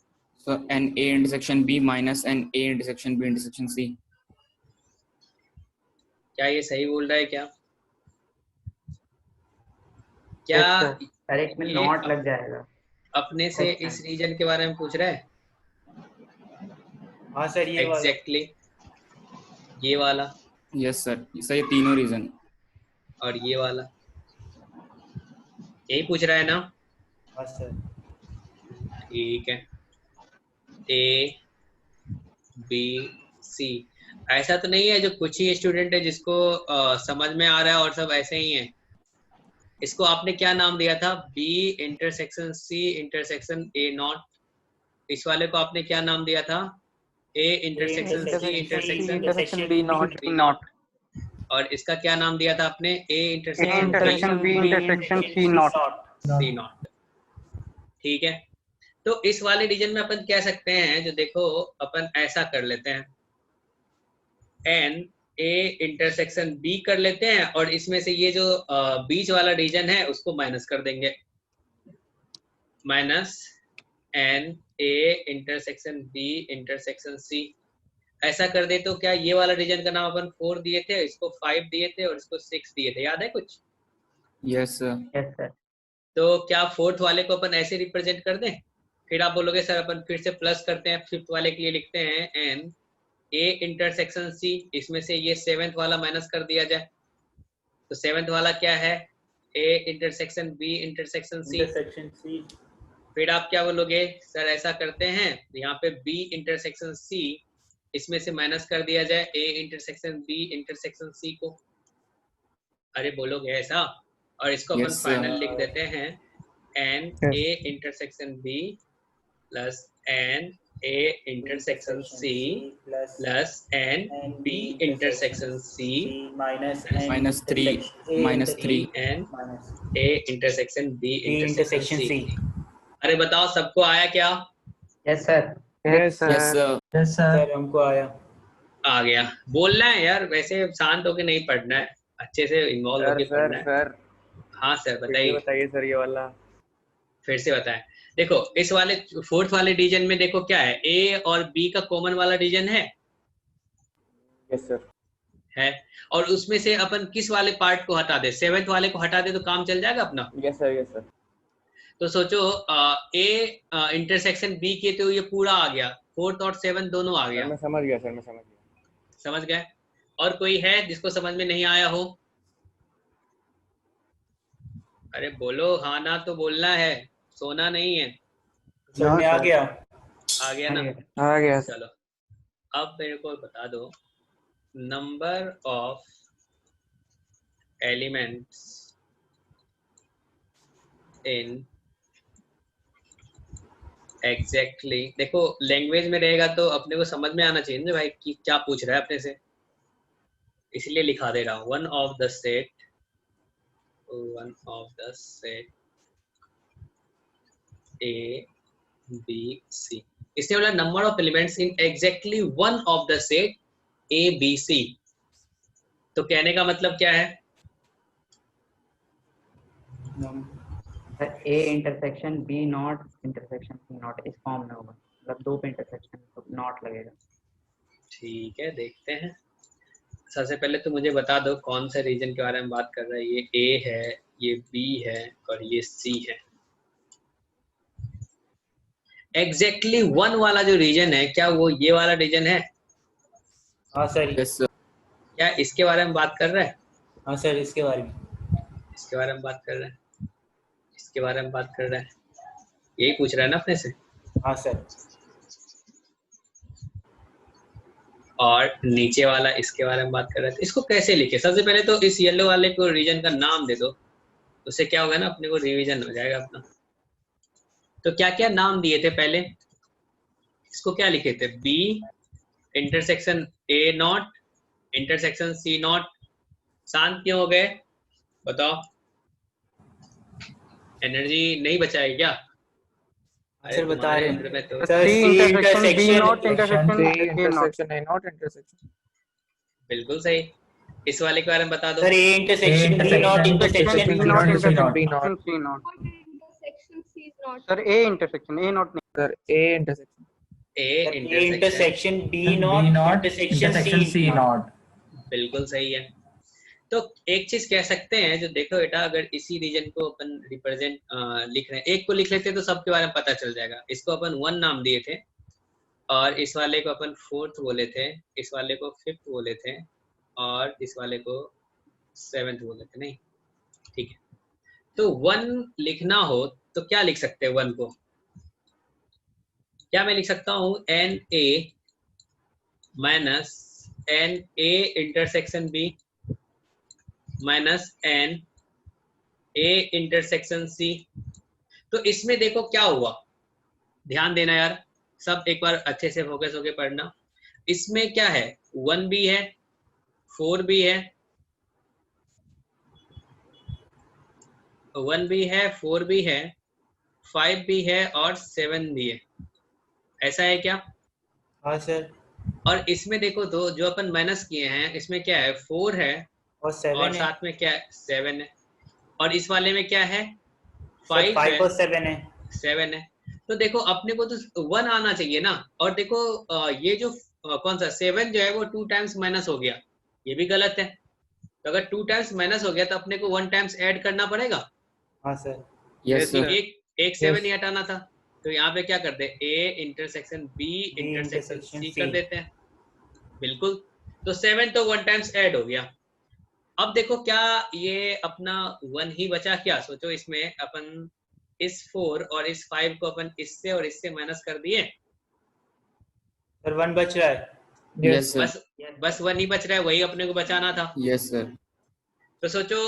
So an A intersection B minus an A intersection B intersection C। क्या ये सही बोल रहा है क्या? क्या सर इसमें ये नॉट लग जाएगा। अपने से इस रीजन के बारे में पूछ रहा है? हाँ सर, ये वाला। एग्जैक्टली ये वाला यस सर, ये तीनों रीजन और ये वाला, यही पूछ रहा है ना? हाँ सर। ठीक है, A, B, C। ऐसा तो नहीं है जो कुछ ही स्टूडेंट है जिसको समझ में आ रहा है और सब ऐसे ही है? इसको आपने क्या नाम दिया था? B intersection C intersection A not. इस वाले को आपने क्या नाम दिया था? A intersection C intersection B not. B not. और इसका क्या नाम दिया था आपने? A intersection B intersection C not. ठीक है, तो इस वाले रीजन में अपन कह सकते हैं, जो देखो अपन ऐसा कर लेते हैं, N A इंटरसेक्शन B कर लेते हैं और इसमें से ये जो बीच वाला रीजन है उसको माइनस कर देंगे, minus N A intersection B intersection C। ऐसा कर दे तो क्या ये वाला रीजन का नाम अपन 4 दिए थे, इसको 5 दिए थे और इसको 6 दिए थे, याद है कुछ? Yes sir. तो क्या फोर्थ वाले को अपन ऐसे रिप्रेजेंट कर दें? फिर आप बोलोगे सर अपन फिर से प्लस करते हैं, फिफ्थ वाले के लिए लिखते हैं N A इंटरसेक्शन C, इसमें से ये सेवेंथ वाला माइनस कर दिया जाए, तो सेवेंथ वाला क्या है? A intersection B intersection C। फिर आप क्या बोलोगे? सर ऐसा करते हैं, यहाँ पे B इंटरसेक्शन C, इसमें से माइनस कर दिया जाए A intersection B intersection C को। अरे बोलोगे ऐसा? और इसको अपन फाइनल लिख देते हैं N A intersection B plus N A intersection C plus N B intersection C minus 3 N A intersection B intersection C। अरे बताओ सबको आया क्या? Yes sir. Yes sir. Yes sir. हमको आया। आ गया। बोलना है यार, वैसे शांत होके नहीं पढ़ना है, अच्छे से इन्वॉल्व होके पढ़ना है। सर हाँ सर बताइए। बताइए सर ये वाला फिर से बताएं। देखो इस वाले फोर्थ वाले रीजन में देखो क्या है, ए और बी का कॉमन वाला रीजन है। यस सर है, और उसमें से अपन किस वाले पार्ट को हटा दे? सेवेंथ वाले को हटा दे तो काम चल जाएगा अपना। Yes sir. तो सोचो ए इंटरसेक्शन बी के, तो ये पूरा आ गया, फोर्थ और सेवेंथ दोनों आ गया। मैं समझ गया सर, मैं समझ गया। समझ गए? और कोई है जिसको समझ में नहीं आया हो? अरे बोलो, हाँ ना तो बोलना है, सोना नहीं है। समझ में आ गया। आ गया ना? आ गया। चलो अब मेरे को बता दो, number of elements in exactly, देखो लैंग्वेज में रहेगा तो अपने को समझ में आना चाहिए ना भाई कि क्या पूछ रहा है अपने से, इसलिए लिखा दे रहा हूँ। One of the set A B C, इसने बोला number of elements in exactly one of the set A B C. तो कहने का मतलब क्या है? A intersection B not intersection C not, इस फॉर्म में होगा, मतलब दो पे इंटरसेक्शन तो नॉट लगेगा। ठीक है, देखते हैं। सबसे पहले तो मुझे बता दो कौन सा रीजन के बारे में बात कर रहे हैं। ये ए है, ये बी है और ये सी है। एग्जैक्टली वन वाला जो रीजन है, क्या वो ये वाला रीजन है? हाँ सर। Yes sir. क्या इसके बारे में बात कर रहा है? हाँ सर, इसके बारे में। इसके बारे में बात कर रहा है, इसके बारे में बात कर रहा है, यही पूछ रहा है ना अपने से? हाँ सर। और नीचे वाला इसके बारे में बात कर रहा है। तो इसको कैसे लिखे? सबसे पहले तो इस येलो वाले को रीजन का नाम दे दो, उससे क्या होगा ना, अपने को रिवीजन हो जाएगा अपना। तो क्या क्या नाम दिए थे पहले? इसको क्या लिखे थे? B intersection A not intersection C not. शांत क्यों हो गए बताओ? एनर्जी नहीं बचाए क्या? सर बता रहे हैं हैं तो sir, C intersection B not intersection C A not. intersection A not intersection. बिल्कुल सही। इस वाले के बारे में बता दो। Sir A intersection B not Intersection intersection B not intersection intersection C not. Intersection C is not. Sir, A intersection A not. Sir, A intersection. A intersection B not intersection C not. बिल्कुल सही है। तो एक चीज कह सकते हैं, जो देखो बेटा, अगर इसी रीजन को अपन रिप्रेजेंट लिख रहे हैं, एक को लिख लेते तो सबके बारे में पता चल जाएगा। इसको अपन 1 नाम दिए थे और इस वाले को अपन 4th बोले थे, इस वाले को 5th बोले थे और इस वाले को 7th बोले थे। नहीं, ठीक है। तो 1 लिखना हो तो क्या लिख सकते हैं? 1 को क्या मैं लिख सकता हूँ? N A minus N A intersection B minus N A intersection C. तो इसमें देखो क्या हुआ, ध्यान देना यार, सब एक बार अच्छे से फोकस होके पढ़ना। इसमें क्या है? 1 भी है, 4 भी है, 1 भी है, 4 भी है, 5 भी है और 7 भी है। ऐसा है क्या? हाँ सर। और इसमें देखो दो जो अपन माइनस किए हैं, इसमें क्या है? 4 है और 7 और है। साथ में क्या है? 7 है। और इस वाले में क्या है? 5 5 है, और 7 है। 7 है। तो देखो अपने को तो 1 आना चाहिए ना। और देखो ये जो कौन सा 7 जो है वो 2 टाइम्स माइनस हो गया, ये भी गलत है। तो अगर 2 टाइम्स माइनस हो गया तो अपने को 1 टाइम्स ऐड करना पड़ेगा। हाँ सर। Yes sir. एक 7 ही हटाना था, तो यहाँ पे क्या करते हैं? A intersection B intersection intersection C C। कर देते हैं। बिल्कुल। तो 7 तो 1 टाइम्स ऐड हो गया। अब देखो क्या ये अपना 1 ही बचा क्या? सोचो, इसमें अपन इस 4 और इस 5 को अपन इससे और इससे माइनस कर दिए। सर 1 बच रहा है। Yes sir. बस 1 ही बच रहा है, वही अपने को बचाना था। Yes sir. तो सोचो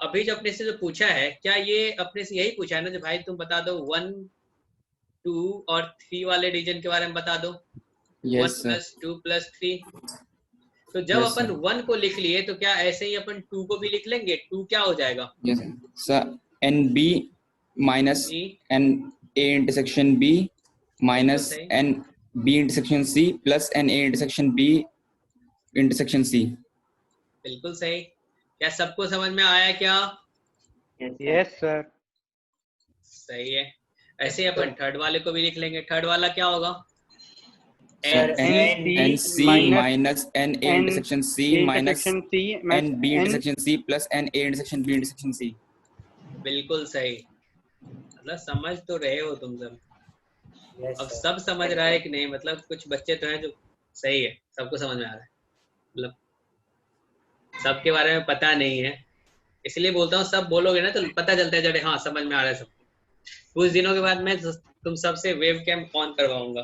अभी जो अपने से जो पूछा है, क्या ये अपने से यही पूछा है ना, जो भाई तुम बता दो 1 2 और 3 वाले रीजन के बारे में बता दो। 1 + 2 + 3। तो जब अपन 1 को लिख लिए तो क्या ऐसे ही अपन 2 को भी लिख लेंगे? 2 क्या हो जाएगा? Yes sir. N B minus N A intersection B minus n B intersection C plus N A intersection B intersection C. बिल्कुल सही। क्या सबको समझ में आया क्या? Yes sir. सही है। ऐसे ही अपन थर्ड वाले को भी लिख लेंगे। थर्ड वाला क्या होगा? N C minus N A intersection C minus n B intersection C plus N A intersection B intersection C. बिल्कुल सही। मतलब समझ तो रहे हो तुम सब। Yes, अब sir। सब समझ रहा है कि नहीं? मतलब कुछ बच्चे तो हैं जो सही है, सबको समझ में आ रहा है, मतलब सबके बारे में पता नहीं है। इसलिए बोलता हूँ सब बोलोगे ना तो पता चलता है, जब हाँ समझ में आ रहा है सबको। कुछ दिनों के बाद मैं तुम सबसे वेब कैम ऑन करवाऊंगा,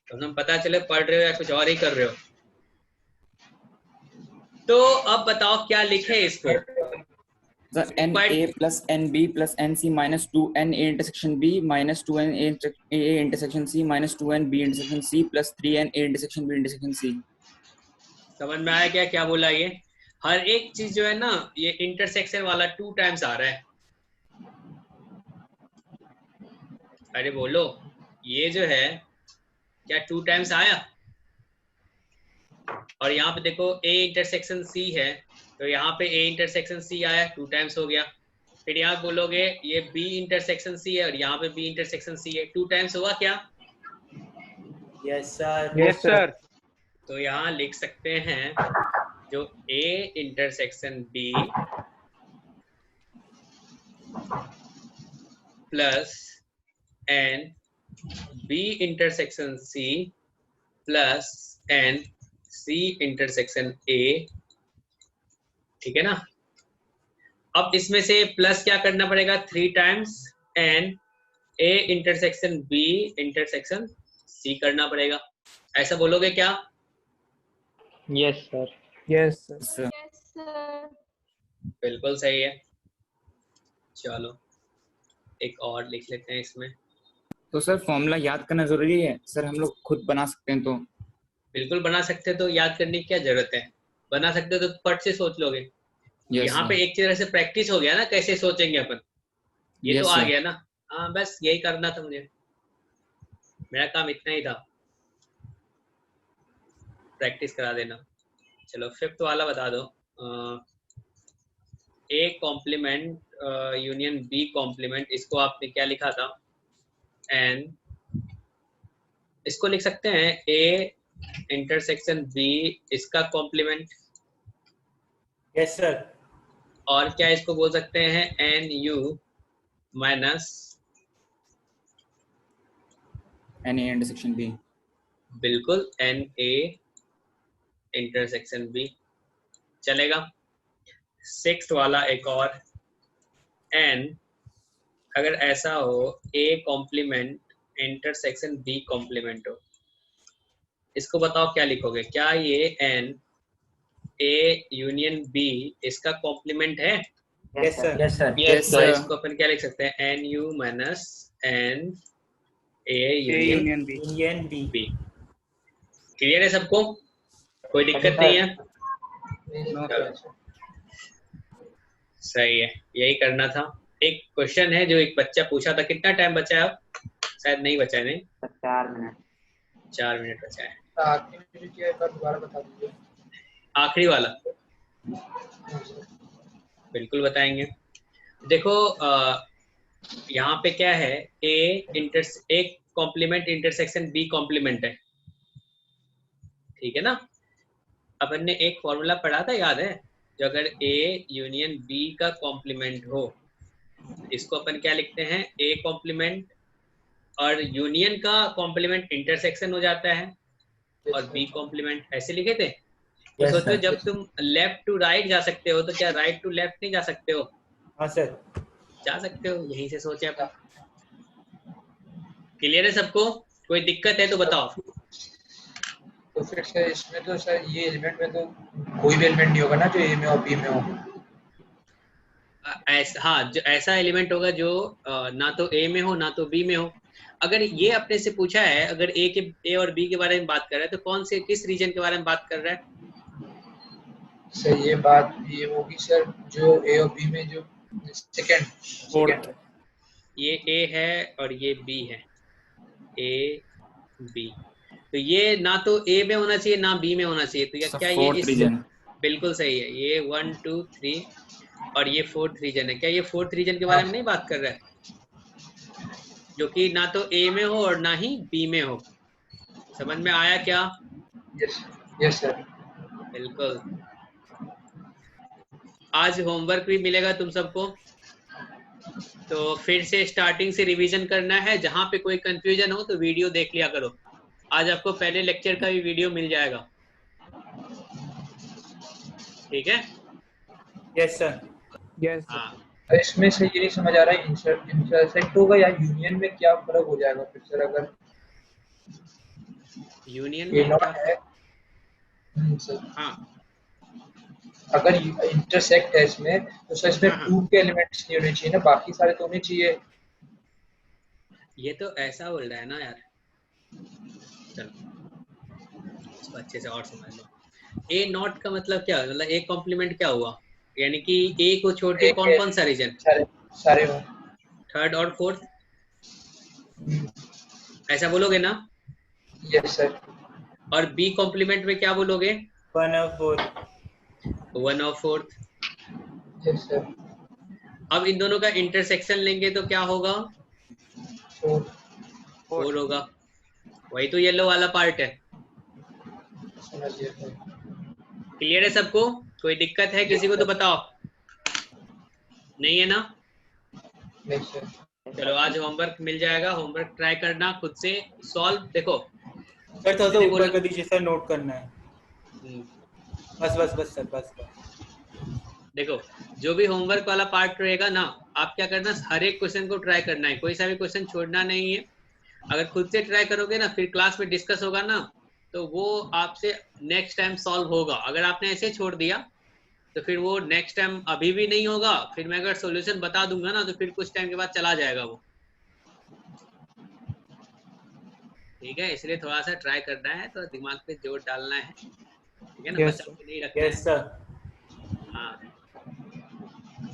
तो हम पता चले पढ़ रहे हो या कुछ और ही कर रहे हो। तो अब बताओ क्या लिखे इसको? N A plus N B plus N C minus 2 n A intersection B minus 2 n A intersection C minus 2 n B intersection C plus 3 n A intersection B intersection C. समझ में आया क्या क्या बोला? ये हर एक चीज जो है ना, ये इंटरसेक्शन वाला 2 टाइम्स आ रहा है। अरे बोलो, ये जो है क्या 2 टाइम्स आया? और यहाँ पे देखो A इंटरसेक्शन C है, तो यहाँ पे A इंटरसेक्शन C आया, 2 टाइम्स हो गया। फिर यहाँ बोलोगे ये B इंटरसेक्शन C है और यहाँ पे B इंटरसेक्शन C है, 2 टाइम्स हुआ क्या? Yes sir. Yes sir. तो यहाँ लिख सकते हैं जो A intersection B plus n B intersection C plus n C intersection A, ठीक है ना। अब इसमें से प्लस क्या करना पड़ेगा, 3 times n A intersection B intersection C करना पड़ेगा। ऐसा बोलोगे क्या? Yes, sir. Yes sir Yes, sir. बिल्कुल सही है। चलो एक और लिख लेते हैं इसमें। तो सर फॉर्मूला याद करना जरूरी है सर, हम लोग खुद बना सकते हैं तो? बिल्कुल बना सकते हो, तो याद करने की क्या जरूरत है, बना सकते हो तो फट से सोच लोगे। यस यहाँ सर, पे एक तरह से प्रैक्टिस हो गया ना, कैसे सोचेंगे अपन, ये तो यस आ सर। गया ना। हाँ बस यही करना था मुझे, मेरा काम इतना ही था, प्रैक्टिस करा देना। चलो फिफ्थ वाला बता दो। A complement union B complement, इसको आपने क्या लिखा था, एंड इसको लिख सकते हैं ए इंटरसेक्शन बी इसका कॉम्प्लीमेंट, यस सर। और क्या इसको बोल सकते हैं, n U minus N A intersection B. बिल्कुल एन ए इंटरसेक्शन बी चलेगा। सिक्स्थ वाला एक और, एन अगर ऐसा हो A complement intersection B complement हो, इसको बताओ क्या लिखोगे, क्या ये एन ए यूनियन बी इसका कॉम्प्लीमेंट है? Yes sir. Yes sir. Yes, तो sir. इसको अपन क्या लिख सकते हैं, n U minus N A A union union B. Union B. B. Clear है सबको, कोई दिक्कत नहीं है? No, चलो sir. सही है, यही करना था। एक क्वेश्चन है जो एक बच्चा पूछा था, कितना टाइम बचा है अब? शायद नहीं बचा है, नहीं 4 मिनट। 4 मिनट बचा है। आखिरी में जो किया है, एक बार दोबारा बता दीजिए। आखिरी वाला बिल्कुल बताएंगे। देखो यहाँ पे क्या है, A complement intersection B complement है, ठीक है ना। अपन ने एक फॉर्मूला पढ़ा था, याद है, जो अगर ए यूनियन बी का कॉम्प्लीमेंट हो, इसको अपन क्या लिखते हैं, ए कॉम्प्लीमेंट, और यूनियन का कॉम्प्लीमेंट इंटरसेक्शन हो जाता है, और बी कॉम्प्लीमेंट, ऐसे लिखे थे। तो Yes, सोचो sir. जब तुम लेफ्ट टू राइट जा सकते हो, तो क्या राइट टू लेफ्ट नहीं जा सकते हो? हाँ सर। जा सकते हो, यहीं से सोचे अपन। क्लियर है सबको, कोई दिक्कत है तो बताओ। तो फिर सर इसमें तो सर ये एलिमेंट में तो कोई भी एलिमेंट नहीं होगा ना जो ए में और बी में हो। ऐसा, हाँ, जो ऐसा एलिमेंट होगा जो ना तो ए में हो ना तो बी में हो। अगर ये अपने से पूछा है, अगर ए और बी के बारे में बात कर रहा है, तो कौन से किस रीजन के बारे में बात कर रहा है? सर ये बात ये होगी सर जो ए और बी में जो सेकंड, ये ए है और ये बी है, ए बी, तो ये ना तो ए में होना चाहिए ना बी में होना चाहिए, तो क्या ये फोर्थ रीजन। बिल्कुल सही है, ये 1 2 3 और ये फोर्थ रीजन है। क्या ये फोर्थ रीजन के बारे में नहीं बात कर रहा है, जो कि ना तो ए में हो और ना ही बी में हो? समझ में आया क्या? Yes sir. बिल्कुल। आज होमवर्क भी मिलेगा तुम सबको, तो फिर से स्टार्टिंग से रिवीजन करना है। जहां पे कोई कंफ्यूजन हो तो वीडियो देख लिया करो। आज आपको पहले लेक्चर का भी वीडियो मिल जाएगा, ठीक है? Yes sir. यस हाँ, इसमें से ये नहीं समझ आ रहा है इंटरसेक्ट होगा या यूनियन में क्या फर्क हो जाएगा फिर सर, अगर यूनियन ये में नॉट क्या? है सर, हाँ अगर इंटरसेक्ट है इसमें तो सर इसमें हाँ, 2 के एलिमेंट्स नहीं होने चाहिए ना, बाकी सारे तो होने चाहिए। ये तो ऐसा बोल रहा है ना यार, चलो इसको अच्छे से और समझ लो। ए नॉट का मतलब क्या, मतलब ए कॉम्प्लीमेंट क्या हुआ, यानी कि ए को छोड़ के कौन कौन सा रीजन, सारे हो। थर्ड और फोर्थ, ऐसा बोलोगे ना? Yes sir. और बी कॉम्प्लीमेंट में क्या बोलोगे? 1 और 4। 1 और 4। Yes sir. अब इन दोनों का इंटरसेक्शन लेंगे तो क्या होगा? 4 होगा। वही तो येलो वाला पार्ट है। समझ गया सर। क्लियर है सबको? कोई दिक्कत है किसी को तो बताओ, नहीं है ना? नहीं सर। चलो आज होमवर्क मिल जाएगा, होमवर्क ट्राई करना खुद से सॉल्व। देखो सर थोड़ा सा ऊपर कर दीजिए सर, नोट करना है। बस बस बस सर, बस देखो जो भी होमवर्क वाला पार्ट रहेगा ना, आप क्या करना, हर एक क्वेश्चन को ट्राई करना है, कोई सा भी क्वेश्चन छोड़ना नहीं है। अगर खुद से ट्राई करोगे ना, फिर क्लास में डिस्कस होगा ना, तो वो आपसे नेक्स्ट टाइम सॉल्व होगा। अगर आपने ऐसे छोड़ दिया तो फिर वो नेक्स्ट टाइम अभी भी नहीं होगा, फिर मैं अगर सॉल्यूशन बता दूंगा ना तो फिर कुछ टाइम के बाद चला जाएगा वो। ठीक है, इसलिए थोड़ा सा ट्राई करना है, तो दिमाग पे जोर डालना है, ठीक है ना? यस बचा के नहीं रखना यस सर। हाँ,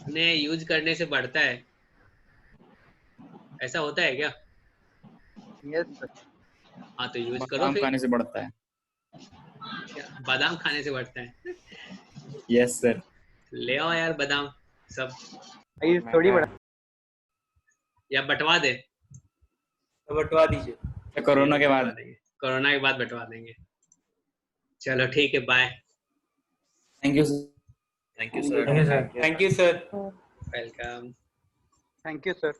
उन्हें यूज करने से बढ़ता है, ऐसा होता है क्या? Yes sir. हाँ तो यूज करो बादाम फिर। खाने से बढ़ता है। क्या? बादाम खाने से बढ़ता है? Yes sir. ले आओ यार बादाम सब, ये थोड़ी बड़ा। या बंटवा दे? तो बंटवा दीजिए कोरोना के बाद। कोरोना के बाद बंटवा देंगे। चलो ठीक है, bye. Thank you sir. Thank you sir. Thank you sir. Welcome. Thank you sir.